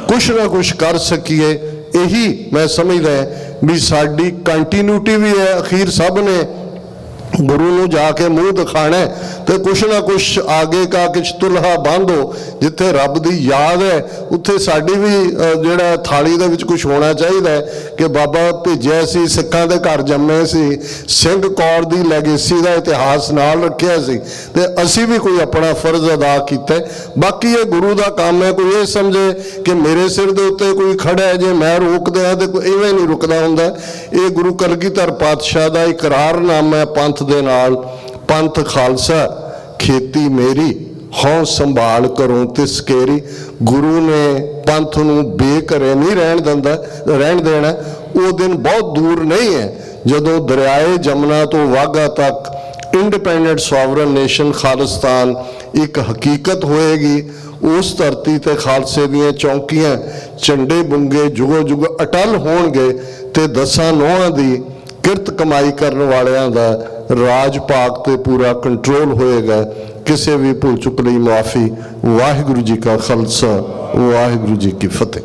ਕੁਛ ਨਾ ਕੁਛ ਕਰ ਸਕੀਏ। ਇਹੀ ਮੈਂ ਸਮਝਦਾ ਵੀ ਸਾਡੀ ਕੰਟੀਨਿਊਟੀ ਵੀ ਹੈ। ਅਖੀਰ ਸਭ ਨੇ गुरु ਨੂੰ ਜਾ ਕੇ ਮੂੰਹ ਦਿਖਾਣਾ ਤੇ ਕੁਛ ਨਾ ਕੁਛ ਆਗੇ ਕਾ ਕਿਛ ਤੁਲਹਾ ਬਾਂਧੋ। ਜਿੱਥੇ ਰੱਬ ਦੀ ਯਾਦ ਹੈ ਉੱਥੇ ਸਾਡੀ ਵੀ ਜਿਹੜਾ ਥਾਲੀ ਦੇ ਵਿੱਚ ਕੁਛ ਹੋਣਾ ਚਾਹੀਦਾ ਹੈ ਕਿ ਬਾਬਾ ਭੇਜਿਆ ਸੀ, ਸਿੱਖਾਂ ਦੇ ਘਰ ਜੰਮੇ ਸੀ, ਸਿੰਘ ਕੌਰ ਦੀ ਲੈਗੇਸੀ ਦਾ ਇਤਿਹਾਸ ਨਾਲ ਰੱਖਿਆ ਸੀ ਤੇ ਅਸੀਂ ਵੀ ਕੋਈ ਆਪਣਾ ਫਰਜ਼ ਅਦਾ ਕੀਤਾ। ਬਾਕੀ ਇਹ ਗੁਰੂ ਦਾ ਕੰਮ ਹੈ। ਕੋਈ ਇਹ ਸਮਝੇ ਕਿ ਮੇਰੇ ਸਿਰ ਦੇ ਉੱਤੇ ਕੋਈ ਖੜਾ ਹੈ, ਜੇ ਮੈਂ ਰੋਕਦਾ ਹਾਂ ਤੇ ਕੋਈ ਇਵੇਂ ਨਹੀਂ ਰੁਕਦਾ ਹੁੰਦਾ। ਇਹ ਗੁਰੂ ਕਲਗੀਧਰ ਪਾਤਸ਼ਾਹ ਦਾ ਇਕਰਾਰਨਾਮਾ ਹੈ ਪੰਥ ਦੇ ਨਾਲ, ਪੰਥ ਖਾਲਸਾ ਖੇਤੀ ਮੇਰੀ ਹਉ ਸੰਭਾਲ ਕਰੋ ਤਿਸ ਕੇਰੀ। ਗੁਰੂ ਨੇ ਪੰਥ ਨੂੰ ਬੇਘਰੇ ਨਹੀਂ ਰਹਿਣ ਦੇਣਾ। ਉਹ ਦਿਨ ਬਹੁਤ ਦੂਰ ਨਹੀਂ ਹੈ ਜਦੋਂ ਦਰਿਆਏ ਜਮਨਾ ਤੋਂ ਵਾਘਾ ਤੱਕ ਇੰਡੀਪੈਂਡੈਂਟ ਸੋਵਰਨ ਨੇਸ਼ਨ ਖਾਲਿਸਤਾਨ ਇੱਕ ਹਕੀਕਤ ਹੋਏਗੀ। ਉਸ ਧਰਤੀ ਤੇ ਖਾਲਸੇ ਦੀਆਂ ਚੌਂਕੀਆਂ ਝੰਡੇ ਬੁੰਗੇ ਜੁਗੋ ਜੁਗ ਅਟਲ ਹੋਣਗੇ ਤੇ ਦਸਾਂ ਨੌਹਾਂ ਦੀ ਕਿਰਤ ਕਮਾਈ ਕਰਨ ਵਾਲਿਆਂ ਦਾ ਰਾਜ ਭਾਗ ਤੇ ਪੂਰਾ ਕੰਟਰੋਲ ਹੋਏਗਾ। ਕਿਸੇ ਵੀ ਭੁੱਲ ਚੁੱਕ ਲਈ ਮਾਫੀ। ਵਾਹਿਗੁਰੂ ਜੀ ਕਾ ਖਾਲਸਾ, ਵਾਹਿਗੁਰੂ ਜੀ ਕੀ ਫਤਿਹ।